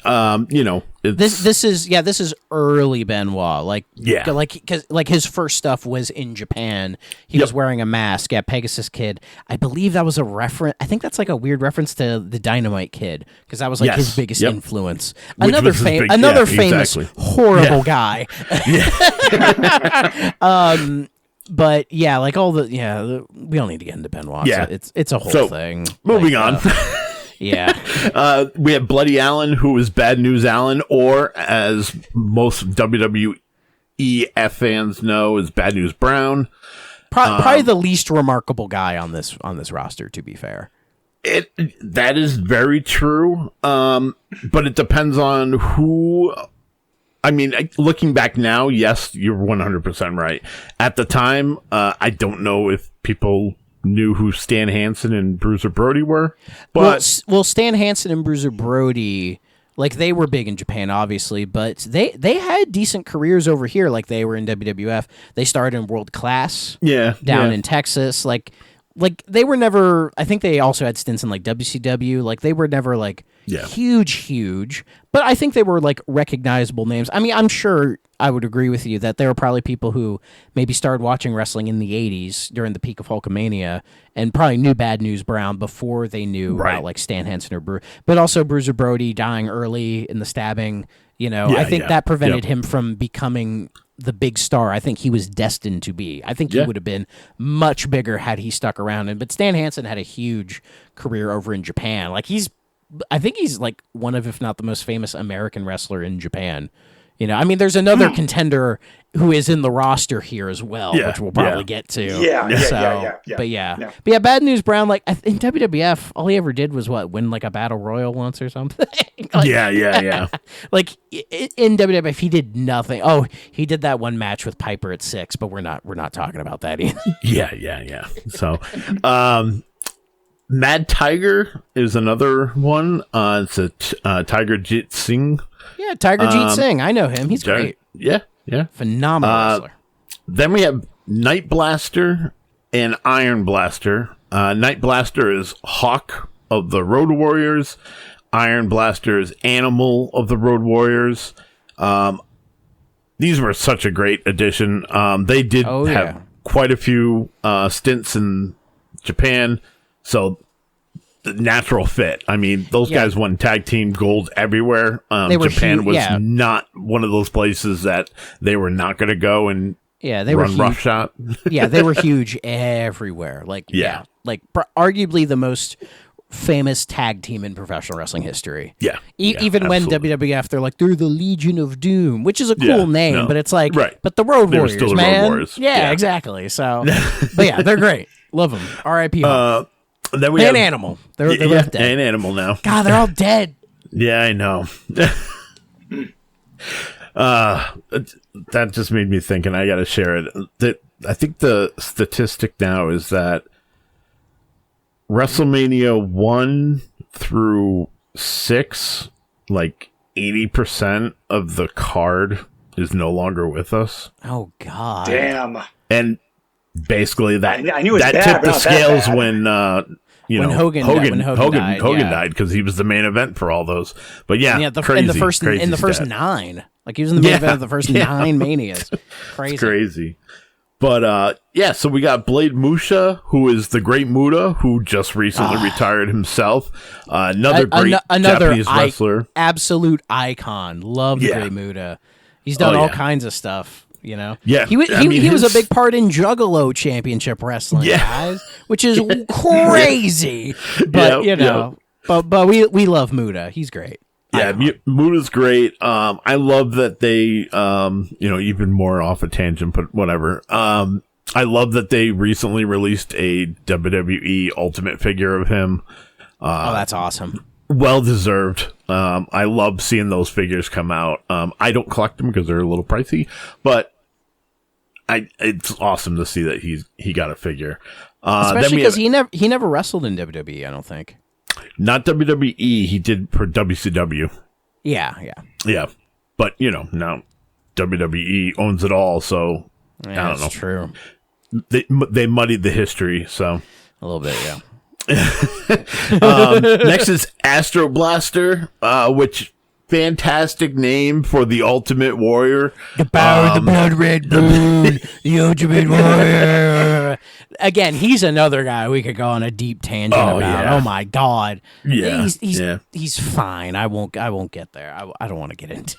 this is early Benoit. Because his first stuff was in Japan. He was wearing a mask. Yeah, Pegasus Kid. I believe that was a reference. I think that's like a weird reference to the Dynamite Kid, because that was like his biggest influence. Another famous horrible guy. But like all the we don't need to get into Benoit. Yeah, so it's a whole thing. Moving on. Yeah. We have Bloody Allen, who is Bad News Allen, or as most WWE fans know, is Bad News Brown. Probably the least remarkable guy on this roster, to be fair. That is very true. But it depends on who. I mean, looking back now, yes, you're 100% right. At the time, I don't know if people knew who Stan Hansen and Bruiser Brody were, but Stan Hansen and Bruiser Brody, like, they were big in Japan, obviously, but they had decent careers over here. Like, they were in WWF. They started in World Class, down in Texas. Like they were never. I think they also had stints in like WCW. Like, they were never like huge, but I think they were like recognizable names. I mean, I'm sure I would agree with you that there were probably people who maybe started watching wrestling in the 80s during the peak of Hulkamania and probably knew Bad News Brown before they knew about like Stan Hansen or but also Bruiser Brody dying early in the stabbing. I think that prevented him from becoming the big star I think he was destined to be. I think he would have been much bigger had he stuck around. But Stan Hansen had a huge career over in Japan. Like I think he's like one of, if not the most famous American wrestler in Japan. You know, I mean, there's another contender who is in the roster here as well, which we'll probably get to. Yeah. But Bad News Brown, like in WWF, all he ever did was win like a battle royal once or something. Like, like in WWF, he did nothing. Oh, he did that one match with Piper at 6, but we're not talking about that either. Yeah. So, Mad Tiger is another one. It's a Tiger Jit Singh. Yeah, Tiger Jeet Singh. I know him. He's great. Yeah. Phenomenal wrestler. Then we have Night Blaster and Iron Blaster. Night Blaster is Hawk of the Road Warriors. Iron Blaster is Animal of the Road Warriors. These were such a great addition. They did have quite a few stints in Japan, so the natural fit. I mean, those guys won tag team gold everywhere. Japan was not one of those places that they were not going to go and they run were roughshod. They were huge everywhere. Like arguably the most famous tag team in professional wrestling history. Even when WWF, they're the Legion of Doom, which is a cool name, but it's like, but the Road Warriors, still the man. Road Warriors. Yeah, exactly. So, but they're great. Love them. R.I.P. Then we have Animal. They're left dead. And Animal now. God, they're all dead. Yeah, I know. That just made me think, and I got to share it. I think the statistic now is that WrestleMania 1 through 6, like 80% of the card is no longer with us. Oh, God. Damn. And basically that I knew it was that bad, tipped but the not that scales bad. when Hogan died because he was the main event for all those. But crazy, in the first stat. 9, like he was in the main event of the first 9 Manias. Crazy, it's crazy. But so we got Blade Musha, who is the Great Muta, who just recently retired himself. Another great Japanese wrestler, absolute icon. Love the Great Muta. He's done all kinds of stuff. You know, he was a big part in Juggalo Championship Wrestling, guys, which is crazy. But but we love Muta. He's great. Yeah, Muta's great. I love that they, even more off a tangent, but whatever. I love that they recently released a WWE Ultimate figure of him. That's awesome. Well deserved. I love seeing those figures come out. I don't collect them because they're a little pricey, but it's awesome to see that he got a figure. Especially because he never wrestled in WWE, I don't think. Not WWE. He did for WCW. Yeah. But now WWE owns it all, so I don't know. That's true. They muddied the history, so a little bit, yeah. Next is Astro Blaster, which fantastic name for the Ultimate Warrior. The power of the blood red moon, the Ultimate Warrior. Again, he's another guy we could go on a deep tangent about. Yeah. Oh my God. Yeah. He's fine. I won't get there. I don't want to get into.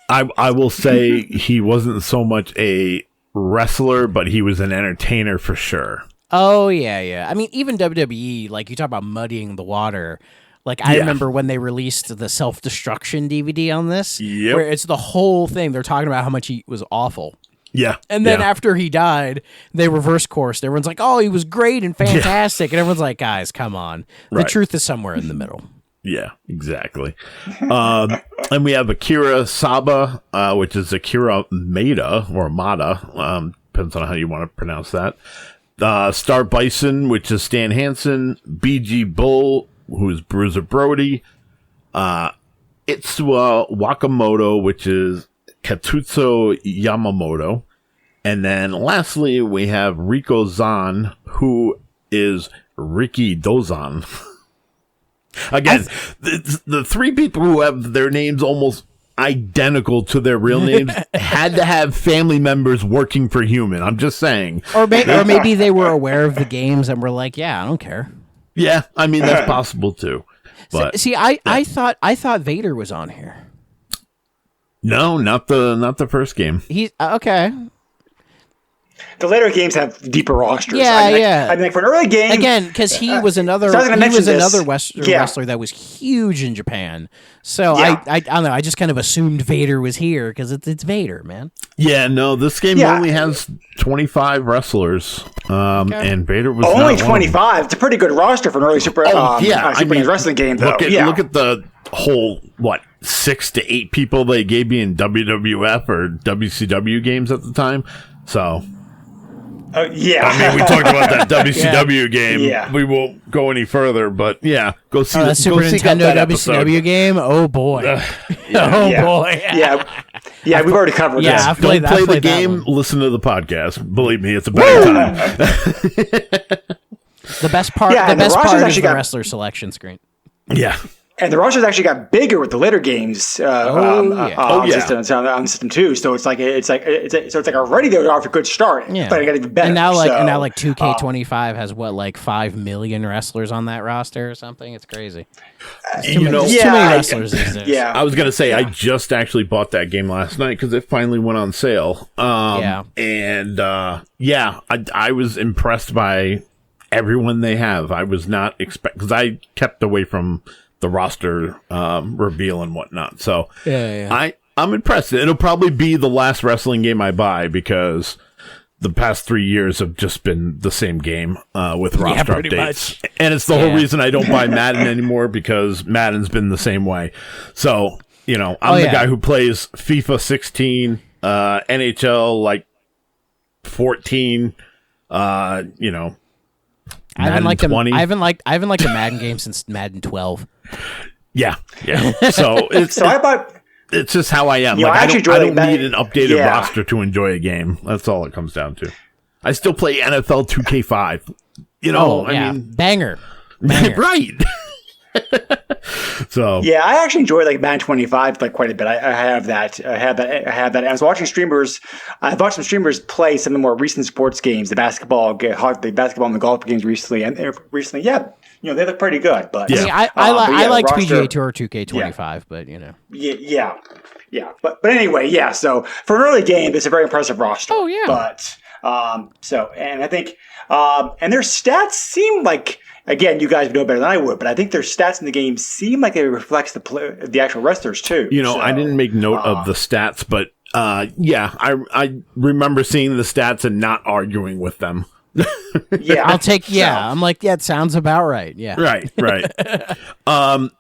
I will say he wasn't so much a wrestler, but he was an entertainer for sure. Oh yeah. I mean, even WWE, like you talk about muddying the water. Like, I remember when they released the self-destruction DVD on this, where it's the whole thing. They're talking about how much he was awful. Yeah. And then after he died, they reverse coursed. Everyone's like, oh, he was great and fantastic. And everyone's like, guys, come on. The truth is somewhere in the middle. Yeah, exactly. And we have Akira Saba, which is Akira Maeda, or Mata. Depends on how you want to pronounce that. Star Bison, which is Stan Hansen. BG Bull, who is Bruiser Brody, Itsuwa Wakamoto, which is Katsuto Yamamoto, and then lastly we have Riko Zan, who is Ricky Dozan. Again, the three people who have their names almost identical to their real names had to have family members working for Human. I'm just saying, or maybe they were aware of the games and were like, "Yeah, I don't care." Yeah, I mean that's possible too. But see, I thought Vader was on here. No, not the first game. He's okay. The later games have deeper rosters. Yeah, I mean, for an early game, again, because he was another wrestler that was huge in Japan. So I don't know. I just kind of assumed Vader was here because it's Vader, man. Yeah, no, this game only has 25 wrestlers, and Vader was only not 25. It's a pretty good roster for an early Super NES wrestling game, though. Look at the whole 6 to 8 people they gave me in WWF or WCW games at the time. So. I mean, we talked about that WCW game. Yeah. We won't go any further, but go see that Super Nintendo WCW game. Oh boy! Boy! We've already covered this. Don't play the game. Listen to the podcast. Believe me, it's a better time. The best part is the wrestler selection screen. Yeah. And the rosters actually got bigger with the later games on System 2. So it's like already they're off a good start. Yeah. But it got even better. And now 2K25 has 5 million wrestlers on that roster or something. It's crazy. Too many wrestlers these days. Yeah. I was gonna say I just actually bought that game last night because it finally went on sale. I was impressed by everyone they have. I was not because I kept away from the roster reveal and whatnot. So I'm impressed. It'll probably be the last wrestling game I buy because the past 3 years have just been the same game with roster updates. Much. And it's the whole reason I don't buy Madden anymore because Madden's been the same way. So, I'm the guy who plays FIFA 16, NHL 14, I haven't liked a Madden game since Madden 12. Yeah. So it's just how I am. I don't need an updated roster to enjoy a game. That's all it comes down to. I still play NFL 2K5. I mean, banger. Right. So I actually enjoy Madden 25 quite a bit. I have that. I was watching streamers. I've watched some streamers play some of the more recent sports games, the basketball and the golf games recently, and they look pretty good. But I liked PGA Tour 2K25, but But anyway, so for an early game, it's a very impressive roster. Oh yeah. But and I think and their stats seem like. Again, you guys know better than I would, but I think their stats in the game seem like it reflects the actual wrestlers too. I didn't make note of the stats, but I remember seeing the stats and not arguing with them. I'll take. I'm like, it sounds about right. Yeah, right.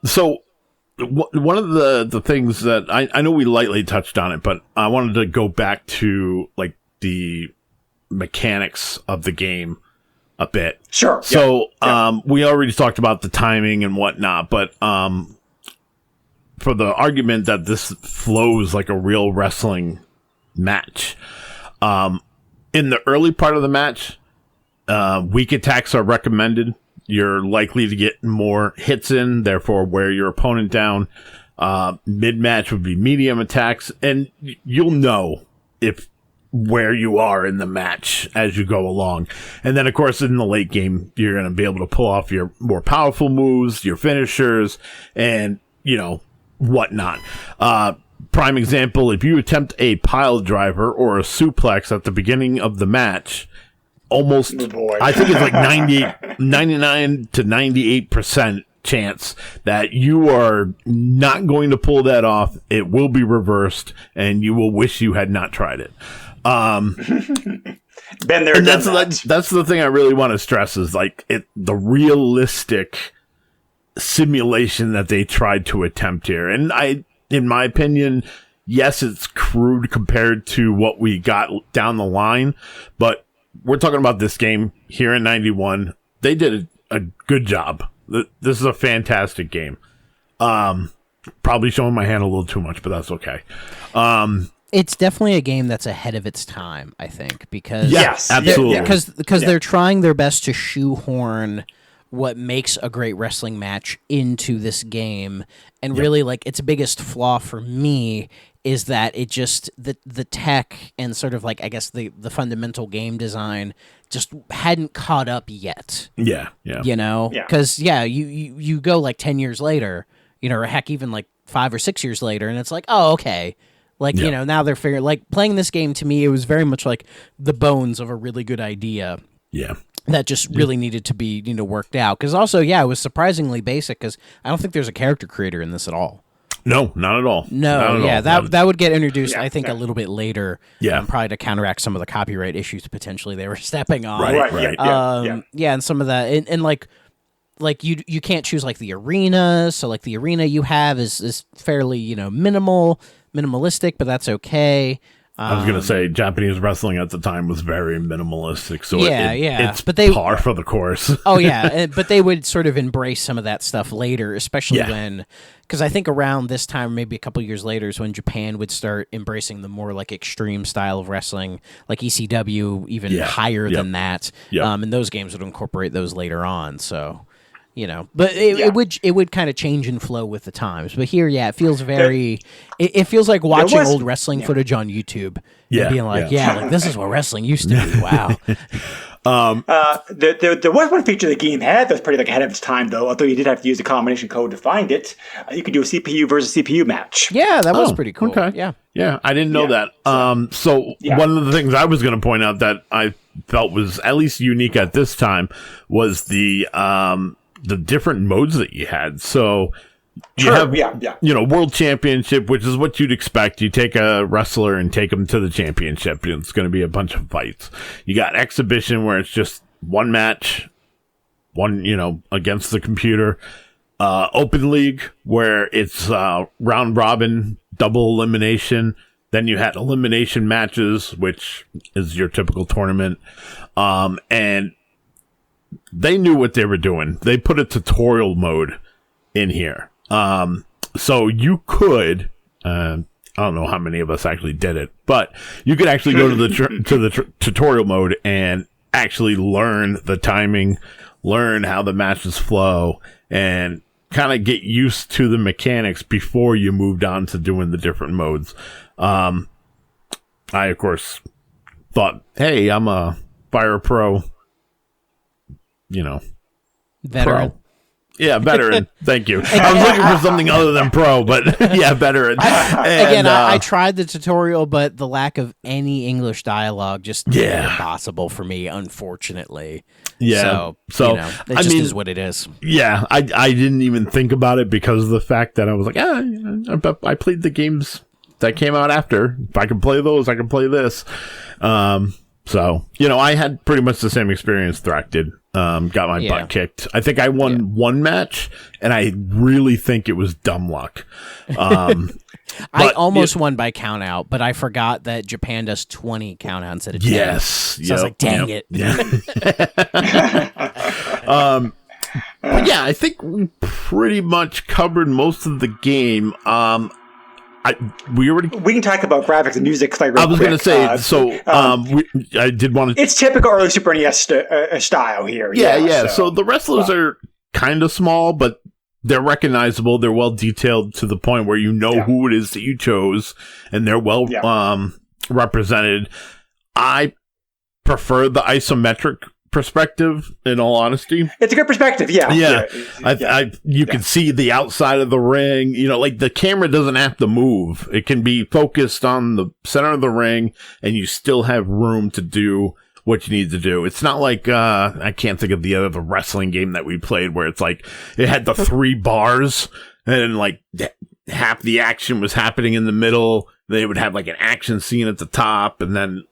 So one of the things that I know we lightly touched on it, but I wanted to go back to the mechanics of the game a bit. Sure. So, we already talked about the timing and whatnot, but for the argument that this flows like a real wrestling match, in the early part of the match, weak attacks are recommended. You're likely to get more hits in, therefore wear your opponent down. Mid-match would be medium attacks, and you'll know where you are in the match as you go along. And then, of course, in the late game, you're going to be able to pull off your more powerful moves, your finishers, and, whatnot. Prime example, if you attempt a pile driver or a suplex at the beginning of the match, I think it's 99 to 98% chance that you are not going to pull that off. It will be reversed, and you will wish you had not tried it. Been there, and that's the thing I really want to stress is the realistic simulation that they tried to attempt here. And in my opinion, yes, it's crude compared to what we got down the line, but we're talking about this game here in 91. They did a good job. This is a fantastic game. Probably showing my hand a little too much, but that's okay. It's definitely a game that's ahead of its time, I think, because yes, absolutely, because they're trying their best to shoehorn what makes a great wrestling match into this game, and really, its biggest flaw for me is that it just the tech and sort of I guess the fundamental game design just hadn't caught up yet. Yeah. Because you go 10 years later, or heck, even 5 or 6 years later, and it's oh, okay. Like, now they're figuring, like, playing this game to me, it was very much like the bones of a really good idea. Yeah. That just really needed to be, worked out. Because also, it was surprisingly basic because I don't think there's a character creator in this at all. No, not at all. No, that would get introduced, I think, a little bit later. Yeah. Probably to counteract some of the copyright issues potentially they were stepping on. Right. And some of that, and like you can't choose like the arena, so like the arena you have is fairly minimalistic, but that's okay. I was going to say Japanese wrestling at the time was very minimalistic, so it's but they, par for the course. But they would sort of embrace some of that stuff later, especially when, because I think around this time, maybe a couple years later, is when Japan would start embracing the more like extreme style of wrestling, like ECW, even higher than that. And those games would incorporate those later on. So. But it would kind of change and flow with the times. But here, it feels very. It feels like watching old wrestling footage on YouTube. And being like, like this is what wrestling used to be. Wow. There was one feature the game had that was pretty ahead of its time, though. Although you did have to use a combination code to find it, you could do a CPU versus CPU match. Yeah, that was pretty cool. Okay. Yeah, I didn't know that. So Yeah. one of the things I was going to point out that I felt was at least unique at this time was the different modes that you had. So you have, World Championship, which is what you'd expect. You take a wrestler and take them to the championship. It's going to be a bunch of fights. You got Exhibition, where it's just one match, against the computer. Open League, where it's round robin, double elimination. Then you had elimination matches, which is your typical tournament. And they knew what they were doing. They put a tutorial mode in here. So you could, I don't know how many of us actually did it, but you could actually go to the tutorial mode and actually learn the timing, learn how the matches flow, and kind of get used to the mechanics before you moved on to doing the different modes. I, of course, thought, hey, I'm a Fire Pro, veteran. Pro. Yeah, veteran. Thank you. I was looking for something other than pro, but veteran. I tried the tutorial, but the lack of any English dialogue just made it impossible for me, unfortunately. Yeah. So it just is what it is. Yeah, I didn't even think about it because of the fact that I was like, I played the games that came out after. If I can play those, I can play this. So, I had pretty much the same experience Thrak did. Got my butt kicked. I think I won one match, and I really think it was dumb luck. I almost won by count out, but I forgot that Japan does 20 count out instead of 10. Yes. So I was like, dang it. Yeah. But I think we pretty much covered most of the game. We can talk about graphics and music. I was going to say, I did want to. It's typical early Super NES style here. Yeah. So the wrestlers are kind of small, but they're recognizable. They're well detailed to the point where who it is that you chose, and they're well represented. I prefer the isometric perspective, in all honesty. It's a good perspective. You can see the outside of the ring, like the camera doesn't have to move. It can be focused on the center of the ring, and you still have room to do what you need to do. It's not like I can't think of the wrestling game that we played where it's like it had the 3 bars and like half the action was happening in the middle. They would have like an action scene at the top, and then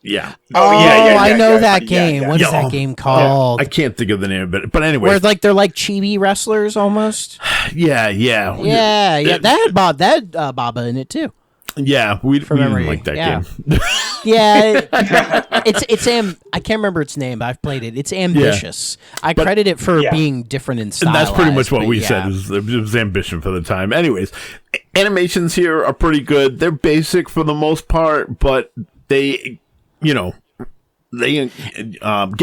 I know that game. What is that game called? I can't think of the name of it, but anyway, where they're like chibi wrestlers almost. Yeah. That had Baba in it too. Yeah, we didn't like that game. It's I can't remember its name, but I've played it. It's ambitious. I credit it for being different in style. And that's pretty much what we said. It was ambition for the time. Anyways, animations here are pretty good. They're basic for the most part, but they get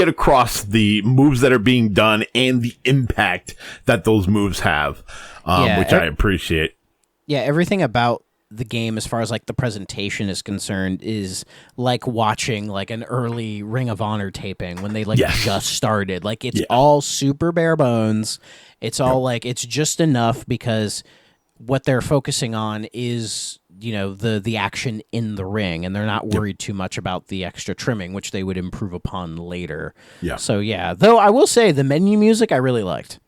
across the moves that are being done and the impact that those moves have, which I appreciate. Yeah, everything about the game as far as like the presentation is concerned is like watching like an early Ring of Honor taping when they just started. Like it's all super bare bones. It's all like it's just enough because what they're focusing on is the action in the ring, and they're not worried too much about the extra trimming, which they would improve upon later. Yeah. So yeah, though I will say the menu music I really liked.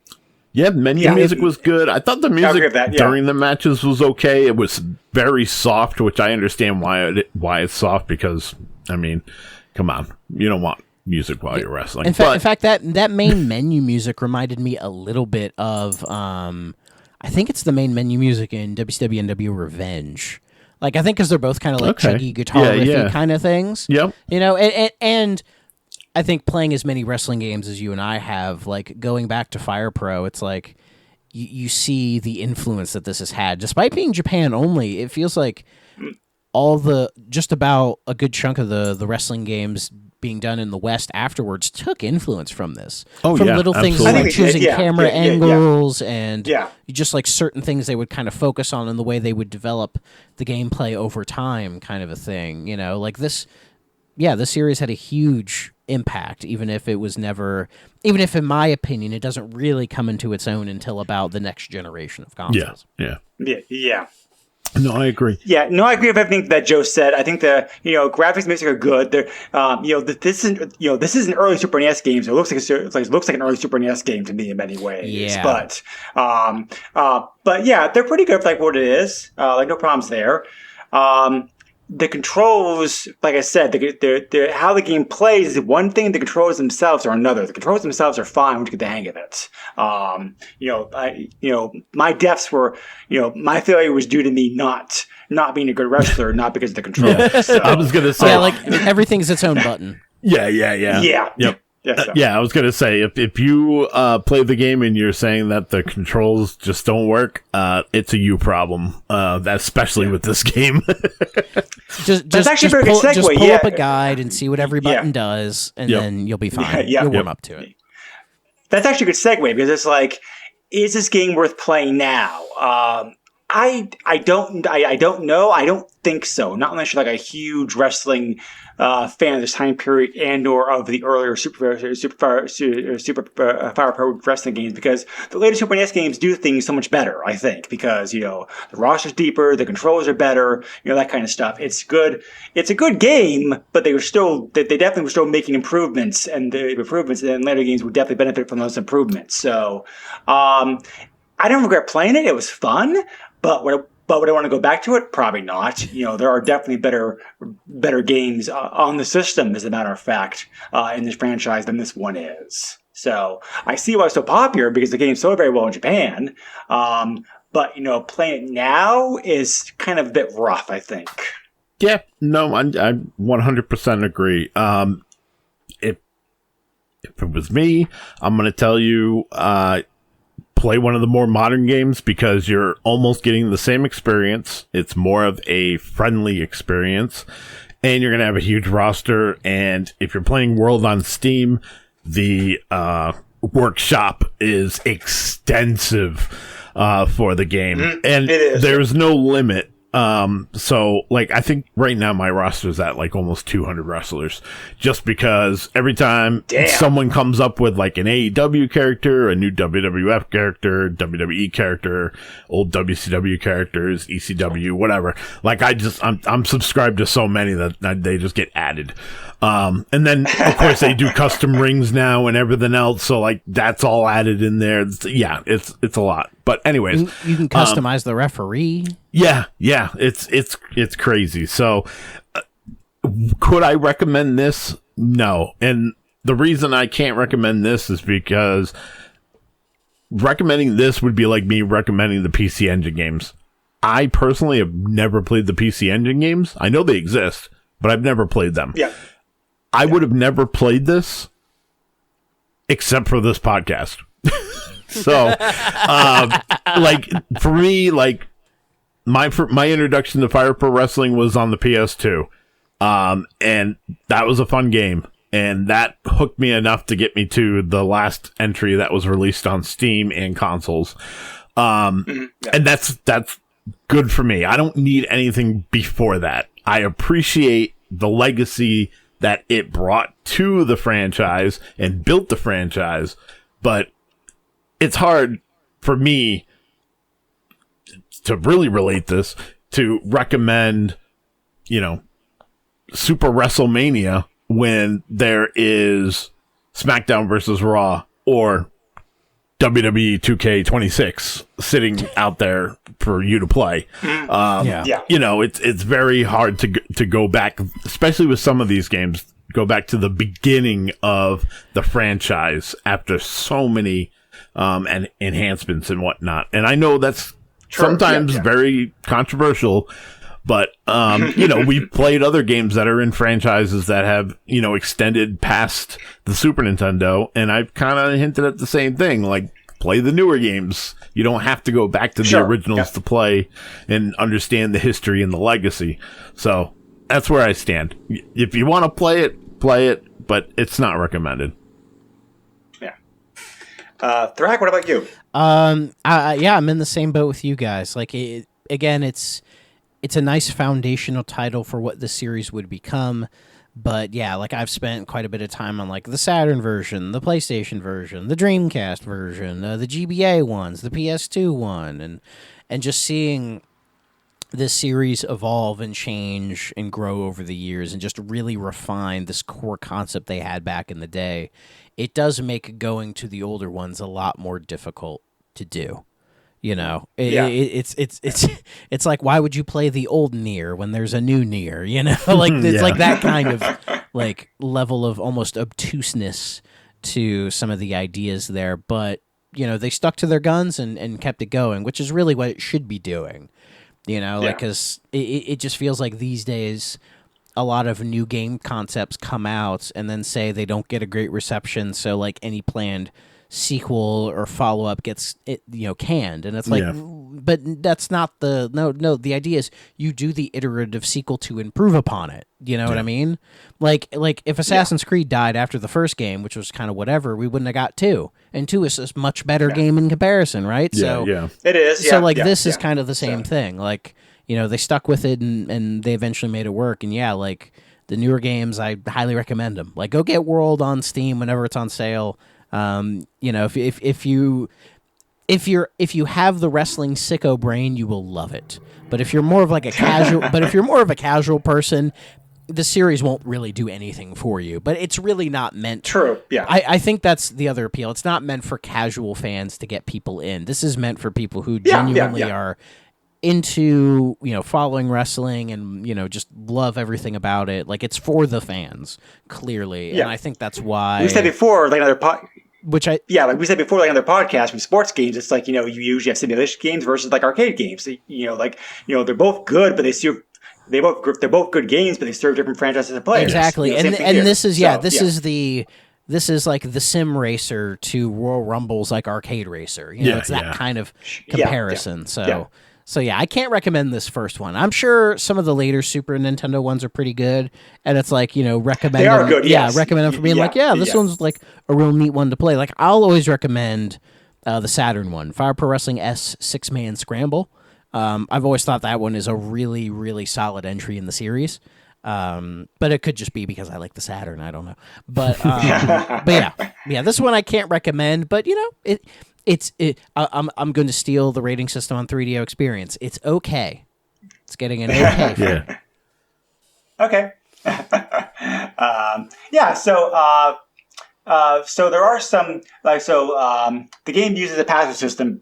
Yeah, menu music was good. I thought the music during the matches was okay. It was very soft, which I understand why it's soft, because, I mean, come on. You don't want music while you're wrestling. In fact, that main menu music reminded me a little bit of, I think it's the main menu music in WCW NW Revenge. Like, I think because they're both kind of like chuggy guitar riffy kind of things. Yep. And I think playing as many wrestling games as you and I have, like going back to Fire Pro, it's like you see the influence that this has had. Despite being Japan only, it feels like just about a good chunk of the wrestling games being done in the West afterwards took influence from this. From little things like choosing camera angles and just like certain things they would kind of focus on and the way they would develop the gameplay over time, kind of a thing. Like this. Yeah, the series had a huge impact, even if in my opinion, it doesn't really come into its own until about the next generation of consoles. Yeah. No, I agree. Yeah, no, I agree with everything that Joe said. I think the graphics, music are good. This is an early Super NES game, so it looks like an early Super NES game to me in many ways. Yeah. But yeah, they're pretty good for like what it is. No problems there. The controls, like I said, how the game plays is one thing. The controls themselves are another. The controls themselves are fine once you get the hang of it. My deaths were, my failure was due to me not being a good wrestler, not because of the controls. Yeah. So, I was gonna say, like everything's its own button. Yeah. Yep. I was going to say, if you play the game and you're saying that the controls just don't work, it's a you problem, especially with this game. That's actually a very good segue. Just pull up a guide and see what every button does, and then you'll be fine. You'll warm up to it. That's actually a good segue, because it's like, is this game worth playing now? I don't know. I don't think so. Not unless you're like a huge wrestling fan of this time period and/or of the earlier Super Fire Pro wrestling games, because the later Super NES games do things so much better. I think because the roster's deeper, the controls are better, that kind of stuff. It's good. It's a good game, but they definitely were still making improvements, and the improvements in later games would definitely benefit from those improvements. So I don't regret playing it. It was fun, but would I want to go back to it? Probably not. There are definitely better games on the system, as a matter of fact, in this franchise than this one is. So I see why it's so popular, because the game's so very well in Japan. But playing it now is kind of a bit rough, I think. Yeah, no, I 100% agree. If it was me, I'm going to tell you, play one of the more modern games, because you're almost getting the same experience. It's more of a friendly experience, and you're going to have a huge roster. And if you're playing World on Steam, the workshop is extensive for the game, and there's no limit. So like, I think right now my roster is at like almost 200 wrestlers, just because every time someone comes up with like an AEW character, a new WWF character, WWE character, old WCW characters, ECW, whatever, like I'm subscribed to so many that they just get added. And then of course they do custom rings now and everything else. So like that's all added in there. It's a lot. But anyways, you can customize the referee. Yeah, it's crazy. So, could I recommend this? No. And the reason I can't recommend this is because recommending this would be like me recommending the PC Engine games. I personally have never played the PC Engine games. I know they exist, but I've never played them. Yeah. I would have never played this except for this podcast. So, like, for me, like, my introduction to Fire Pro Wrestling was on the PS2. And that was a fun game. And that hooked me enough to get me to the last entry that was released on Steam and consoles. And that's good for me. I don't need anything before that. I appreciate the legacy that it brought to the franchise and built the franchise, but it's hard for me to really relate this. to recommend, Super WrestleMania when there is SmackDown versus Raw or WWE 2K26 sitting out there for you to play. It's very hard to go back, especially with some of these games, go back to the beginning of the franchise after so many and enhancements and whatnot. And I know that's sometimes very controversial, but we've played other games that are in franchises that have extended past the Super Nintendo, and I've kind of hinted at the same thing, like play the newer games. You don't have to go back to the originals to play and understand the history and the legacy. So that's where I stand. If you want to play it, but it's not recommended. Thrak, what about you? I'm in the same boat with you guys. Like, it's a nice foundational title for what the series would become. But yeah, like I've spent quite a bit of time on like the Saturn version, the PlayStation version, the Dreamcast version, the GBA ones, the PS2 one, and just seeing this series evolve and change and grow over the years and just really refine this core concept they had back in the day. It does make going to the older ones a lot more difficult to do. It's like, why would you play the old Nier when there's a new Nier? Like it's like that kind of like level of almost obtuseness to some of the ideas there. But they stuck to their guns and kept it going, which is really what it should be doing. Like because it just feels like these days a lot of new game concepts come out and then say they don't get a great reception, so like any planned sequel or follow-up gets canned, and it's like but that's not the idea is you do the iterative sequel to improve upon it. What I mean? Like if Assassin's Creed died after the first game, which was kind of whatever, we wouldn't have got 2, and 2 is a much better game in comparison, right? It is. So this is kind of the same thing. Like they stuck with it and they eventually made it work. And like the newer games, I highly recommend them. Like go get World on Steam whenever it's on sale. If you have the wrestling sicko brain, you will love it. But if you're more of like a casual person, the series won't really do anything for you. But it's really not meant. True. Yeah. I think that's the other appeal. It's not meant for casual fans to get people in. This is meant for people who genuinely are into following wrestling and just love everything about it. Like it's for the fans, clearly. And I think that's why we said before, like another like we said before, like on their podcast with sports games, it's like you usually have simulation games versus like arcade games. They're both good, but they're both good games, but they serve different franchises to play. Exactly, and this is like the sim racer to Royal Rumble's like arcade racer. It's that kind of comparison. So yeah, I can't recommend this first one. I'm sure some of the later Super Nintendo ones are pretty good, and it's like recommend. They are good. Yes. Recommend them for being this one's like a real neat one to play. Like I'll always recommend the Saturn one, Fire Pro Wrestling S 6-Man Scramble. I've always thought that one is a really really solid entry in the series. But it could just be because I like the Saturn. I don't know, but this one I can't recommend. But I'm going to steal the rating system on 3DO Experience. It's okay. It's getting an okay. Okay. So there are some the game uses a password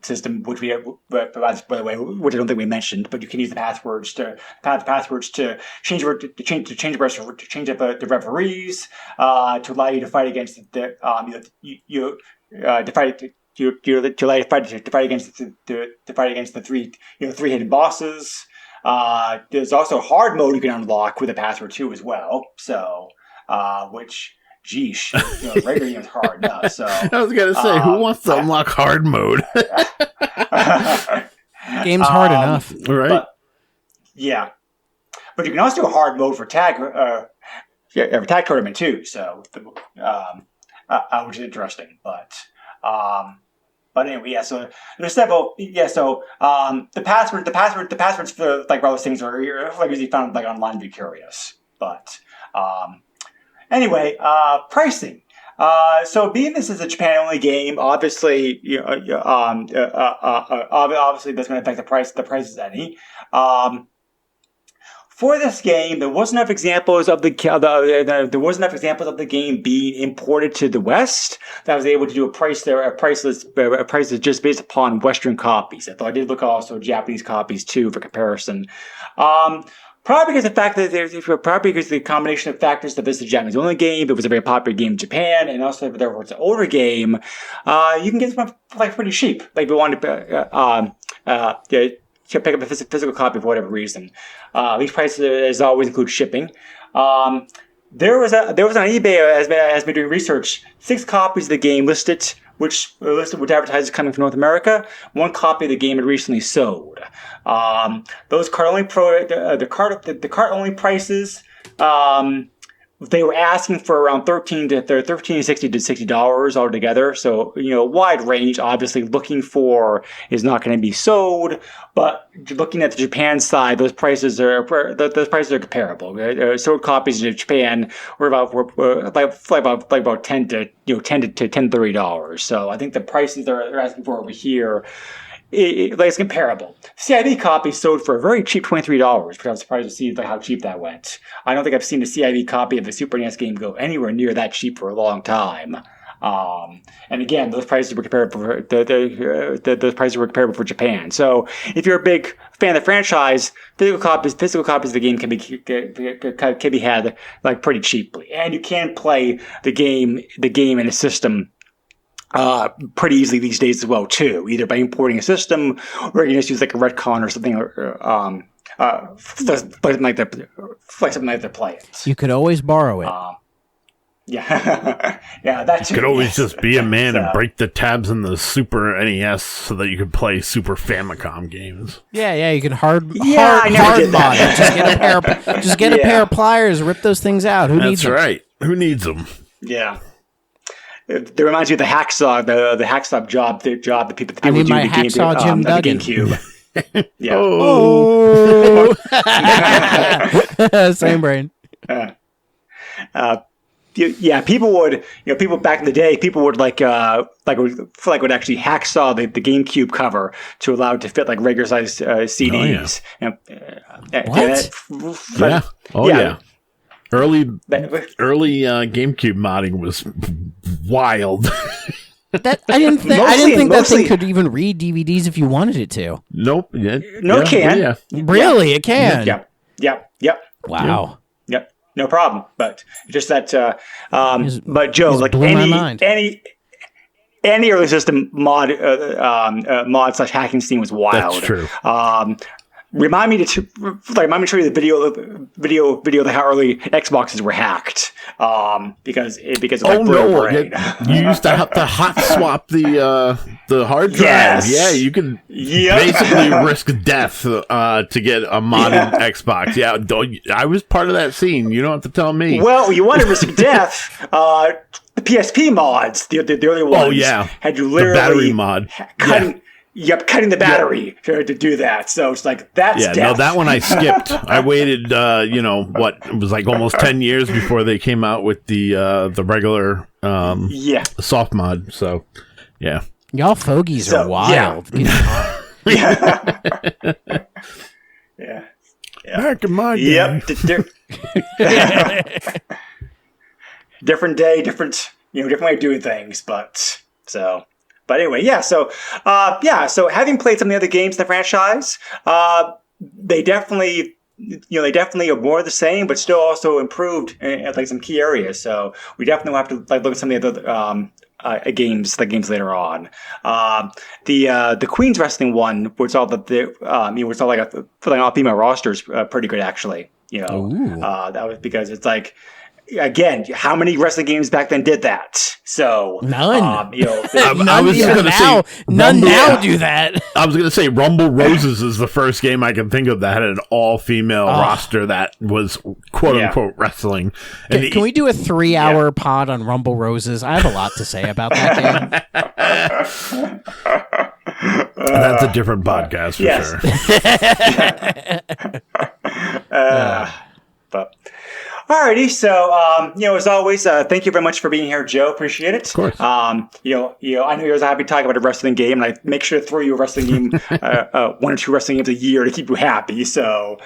system which we provides, by the way, which I don't think we mentioned, but you can use the passwords to change up the referees, to allow you to fight against to allow you to fight against the three hidden bosses. There's also hard mode you can unlock with a password too as well. So which. Geesh, regular game's hard enough. So I was gonna say, who wants to unlock hard mode? Game's hard enough, right? But you can also do a hard mode for tag tournament too. So, which is interesting. But anyway, so there's several. So the passwords for like all those things are usually found like online. Be curious, but. Anyway, pricing. So being this is a Japan-only game, obviously, obviously that's going to affect the prices any. For this game, there wasn't enough examples of the game being imported to the West that I was able to do a price that's just based upon Western copies. Although I did look also at Japanese copies too for comparison. Probably because of the combination of factors that this is a Japanese only game. It was a very popular game in Japan, and also if it's an older game, you can get it like pretty cheap. Like if you wanted to pick up a physical copy for whatever reason. These prices always include shipping. There was on eBay as been doing research. 6 copies of the game listed with advertisers coming from North America. 1 copy of the game had recently sold. Those cart only only prices. They were asking for around $13 to $60 altogether. So, wide range. Obviously, looking for is not going to be sold. But looking at the Japan side, those prices are comparable. Sold copies in Japan were about $10 to $30. So I think the prices they're asking for over here. It's comparable. CIV copy sold for a very cheap $23, which I was surprised to see how cheap that went. I don't think I've seen a CIV copy of a Super NES game go anywhere near that cheap for a long time. And again, those prices were comparable for Japan. So if you're a big fan of the franchise, physical copies of the game can be had like pretty cheaply, and you can play the game in a system pretty easily these days as well too, either by importing a system or you can just use like a retcon or something, something like that to play it. You could always borrow it. Yeah, that you could always just be a man and break the tabs in the Super NES so that you could play Super Famicom games. Yeah, you can hard mod that. it. Just get a pair of pliers, rip those things out. That's right. Who needs them? Yeah. It reminds me of the hacksaw, the hacksaw job that people do the hacksaw Jim Duggan. GameCube. Yeah. Oh. Same brain. People would, people back in the day, people would would actually hacksaw the GameCube cover to allow it to fit like regular size CDs. What? Yeah. Early GameCube modding was wild. I didn't think that thing could even read DVDs if you wanted it to. Nope. It can. Yeah. Really, it can. Yep. Wow. Yep. No problem. But just that. But Joe, like any early system mod / hacking scene was wild. That's true. Remind me to show you the video of how early Xboxes were hacked. Because of brain. You used to have to hot swap the hard drive. Yes. Yeah, you can basically risk death to get a modded Xbox. Yeah, I was part of that scene. You don't have to tell me. Well, you want to risk death. The PSP mods, the early ones. Oh yeah, had you literally the battery mod. Cutting the battery to do that. So it's like, that's death. No, that one I skipped. I waited, it was like almost 10 years before they came out with the regular soft mod. So, yeah. Y'all fogies are wild. Yeah. Back in my day. Yep. Different day, different way of doing things, but anyway, so having played some of the other games in the franchise, they definitely are more the same, but still also improved in like some key areas. So we definitely will have to look at some of the other games later on. The Queen's Wrestling one, which all like all female rosters, pretty good actually. That was because it's like, again, how many wrestling games back then did that? So none. I was going to say none now do that. I was going to say Rumble Roses is the first game I can think of that had an all-female roster that was quote-unquote wrestling. And can we do a 3-hour pod on Rumble Roses? I have a lot to say about that game. That's a different podcast for sure. Alrighty, so as always, thank you very much for being here, Joe. Appreciate it. Of course. I know you was happy to talk about a wrestling game, and I make sure to throw you a wrestling game, 1 or 2 wrestling games a year to keep you happy. So,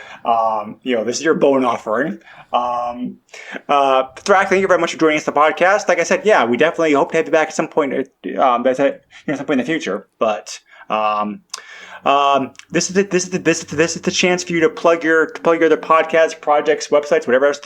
this is your bone offering. Thrak, thank you very much for joining us on the podcast. Like I said, yeah, we definitely hope to have you back at some point. Some point in the future, but. This is the chance for you to plug your other podcasts, projects, websites, whatever else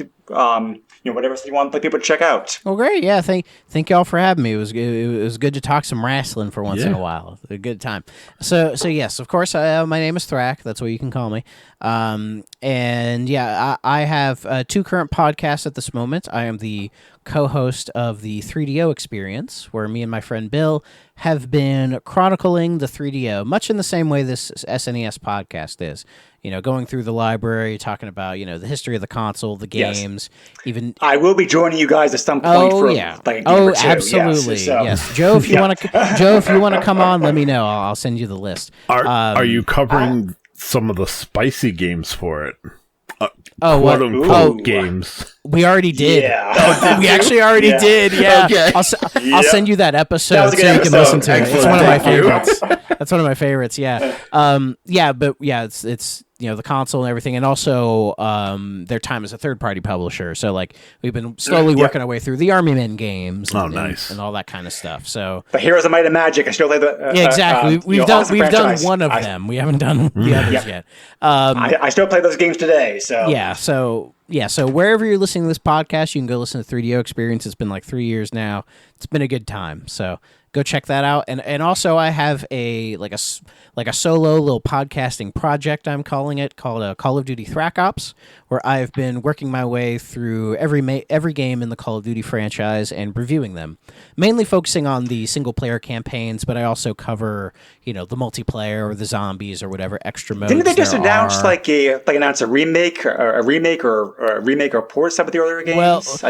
whatever else you want the people to check out. Well, great. Yeah, thank y'all for having me. It was good to talk some wrestling for once in a while. A good time. So yes, of course. My name is Thrak. That's what you can call me. And yeah, I have 2 current podcasts at this moment. I am the co-host of the 3DO Experience, where me and my friend Bill have been chronicling the 3DO, much in the same way this SNES podcast is. Going through the library, talking about, the history of the console, the games, even... I will be joining you guys at some point for like a game or 2. Absolutely. Yes. Joe, if you want to come on, let me know. I'll send you the list. Are you covering some of the spicy games for it? Quote unquote games. We already did. Yeah. We actually already did. Yeah. Okay. I'll send you that episode so you can listen to it. It's one of my favorites. That's one of my favorites. Yeah. It's the console and everything, and also their time as a third-party publisher. So we've been slowly working our way through the Army Men games. Nice. And all that kind of stuff. So. But Heroes of Might and Magic, I still play the. Exactly. We've done one of them. We haven't done the others yet. I still play those games today. So. Yeah. So wherever you're listening to this podcast, you can go listen to 3DO Experience. It's been 3 years now. It's been a good time. So go check that out. And also I have a solo little podcasting project, I'm calling it, called Call of Duty Thrak Ops, where I've been working my way through every game in the Call of Duty franchise and reviewing them, mainly focusing on the single player campaigns, but I also cover the multiplayer or the zombies or whatever extra modes. Didn't they just announce announce a remake or port some of the earlier games?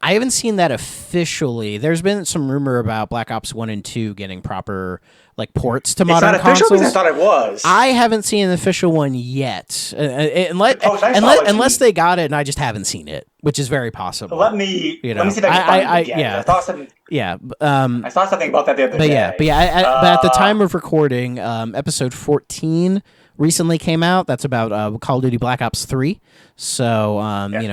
I haven't seen that officially. There's been some rumor about Black Ops 1 and 2 getting proper ports to modern consoles. It's not official? I thought it was. I haven't seen an official one yet, unless they got it and I just haven't seen it, which is very possible. Let me see if I can find it again. Yeah. I thought something. Yeah. I saw something about that the other day. But at the time of recording, episode 14 recently came out. That's about Call of Duty Black Ops 3. So,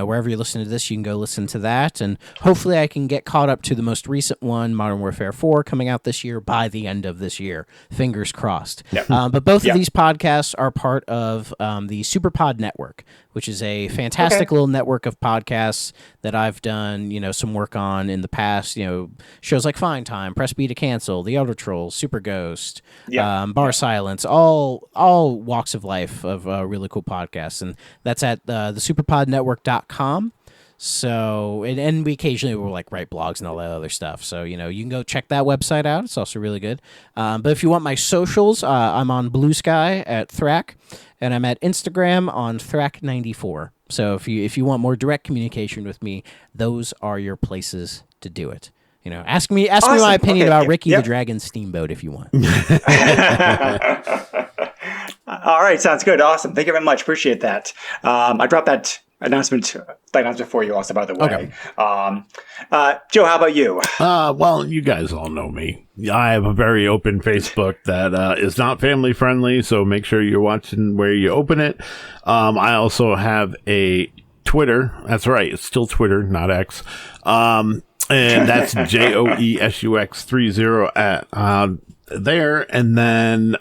wherever you're listening to this, you can go listen to that. And hopefully I can get caught up to the most recent one, Modern Warfare 4, coming out this year by the end of this year. Fingers crossed. Yep. But both of these podcasts are part of the SuperPod Network, which is a fantastic little network of podcasts that I've done, some work on in the past. Shows like Fine Time, Press B to Cancel, The Elder Trolls, Super Ghost, Bar Silence, all walks of life of really cool podcasts. And that's at thesuperpodnetwork.com. So, and we occasionally will write blogs and all that other stuff. So, you can go check that website out. It's also really good. But if you want my socials, I'm on Blue Sky at Thrak, and I'm at Instagram on Thrak94. So if you want more direct communication with me, those are your places to do it. Ask me my opinion about Ricky the Dragon Steamboat if you want. All right, sounds good. Awesome. Thank you very much. Appreciate that. I dropped that announcement for you also, by the way. Okay. Joe, how about you? Well, you guys all know me. I have a very open Facebook that is not family friendly, so make sure you're watching where you open it. I also have a Twitter. That's right. It's still Twitter, not X. And that's JOESUX30 at there. And then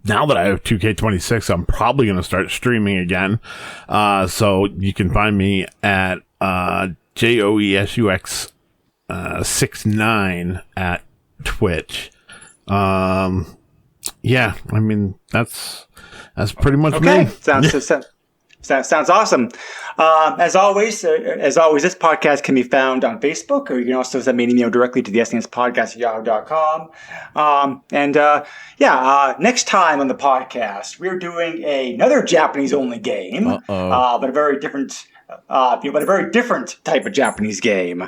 now that I have 2K26, I'm probably going to start streaming again. So you can find me at JOESUX69 at Twitch. Yeah, I mean, that's pretty much me. Sounds awesome. As always, this podcast can be found on Facebook, or you can also send me an email directly to the SNESpodcast@yahoo.com. Next time on the podcast, we're doing another Japanese-only game, but a very different, type of Japanese game,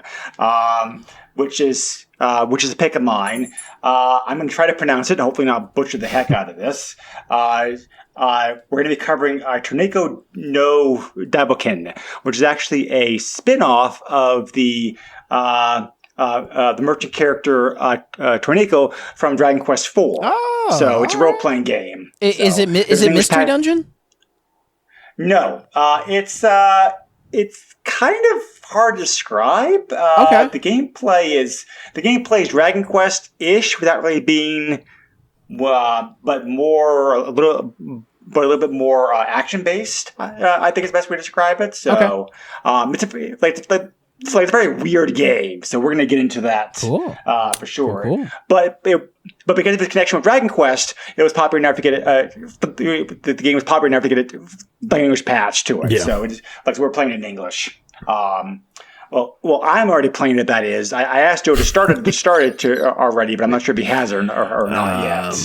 which is a pick of mine. I'm going to try to pronounce it, and hopefully not butcher the heck out of this. We're going to be covering Torneko no Daboken, which is actually a spin-off of the merchant character Torneko from Dragon Quest IV. Oh, so it's a role-playing game. Is it Mystery Dungeon? No, it's kind of hard to describe. Okay. The gameplay is Dragon Quest-ish without really being, but a little bit more action based. I think is the best way to describe it. So, it's a very weird game. So we're going to get into that for sure. Cool. But because of its connection with Dragon Quest, it was popular enough to get it. The game was popular enough to get it the English patch to it. Yeah. So it's like we're playing it in English. Well, I'm already playing it. That is, I asked Joe to start it already, but I'm not sure if he has or not yet.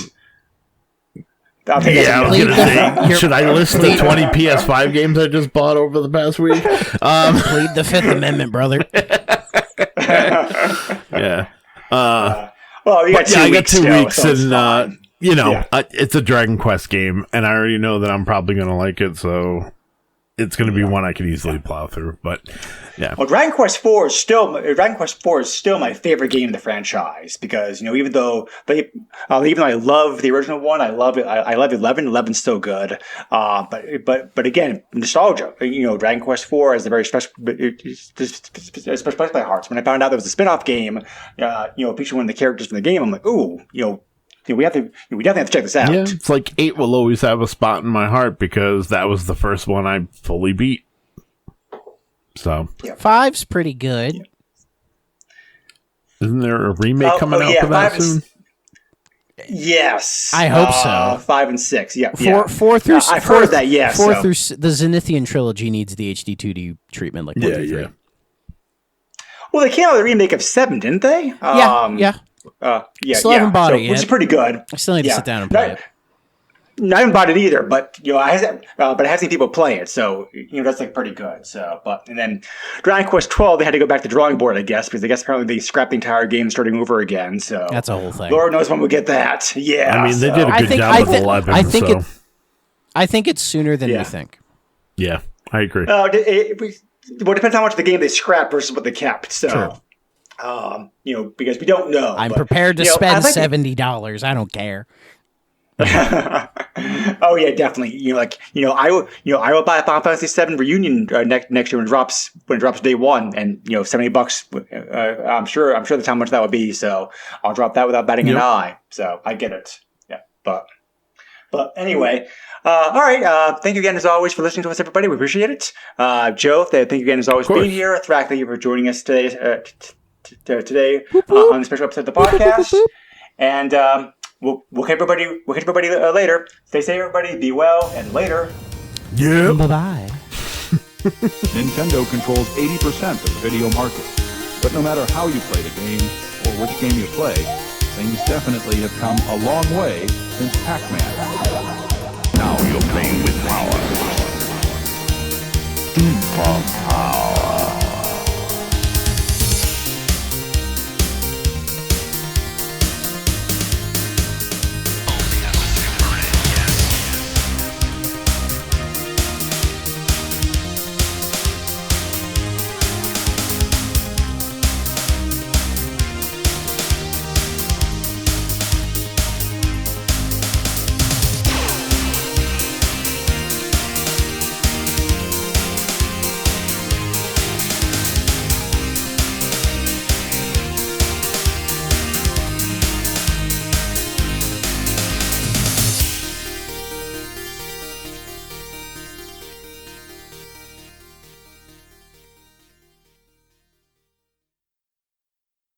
I was going to say, should I list the 20 PS5 games I just bought over the past week? Plead the Fifth Amendment, brother. Yeah. Well, you got 2 weeks. I got 2 weeks, and it's a Dragon Quest game, and I already know that I'm probably going to like it, so it's going to be one I could easily plow through. But yeah. Well, Dragon Quest IV is still my favorite game in the franchise because even though I love the original one, I love it. I love 11. 11's so good. But again, nostalgia. Dragon Quest IV is a very special place in my heart. So when I found out there was a spin-off game, featuring one of the characters from the game, I'm like, ooh, we definitely have to check this out. Yeah, it's like 8 will always have a spot in my heart because that was the first one I fully beat. So 5's pretty good. Yeah. Isn't there a remake coming out for that soon? Yes, I hope so. 5 and 6. Yeah, 4 through. I've heard that. Yes, 4 through the Zenithian trilogy needs the HD 2D treatment, like 1 through 3. Well, they came out with a remake of 7, didn't they? Yeah. Still haven't bought it yet. Which is pretty good. I still need to sit down and play it. I haven't bought it either, but I have seen people play it, so that's like pretty good. So, and then Dragon Quest 12, they had to go back to the drawing board, I guess, because I guess apparently they scrapped the entire game starting over again. So that's a whole thing. Lord knows when we'll get that. Yeah, I mean they did a good job with 11. I think it's sooner than we think. Yeah, I agree. Well, it depends how much of the game they scrapped versus what they kept. So. True. Because we don't know. I'm prepared to spend $70. I don't care. Oh yeah, definitely. I will buy a Final Fantasy VII Reunion next year when it drops day one, and $70. I'm sure that's how much that would be. So I'll drop that without batting an eye. So I get it. Yeah, but anyway. All right. Thank you again, as always, for listening to us, everybody. We appreciate it. Joe, thank you again, as always, for being here. Thrak, thank you for joining us today. Today on the special episode of the podcast, and we'll catch everybody. We'll catch everybody later. Stay safe, everybody. Be well, and later. Yeah. Bye. Nintendo controls 80% of the video market, but no matter how you play the game or which game you play, things definitely have come a long way since Pac-Man. Now you're playing with power. Super power.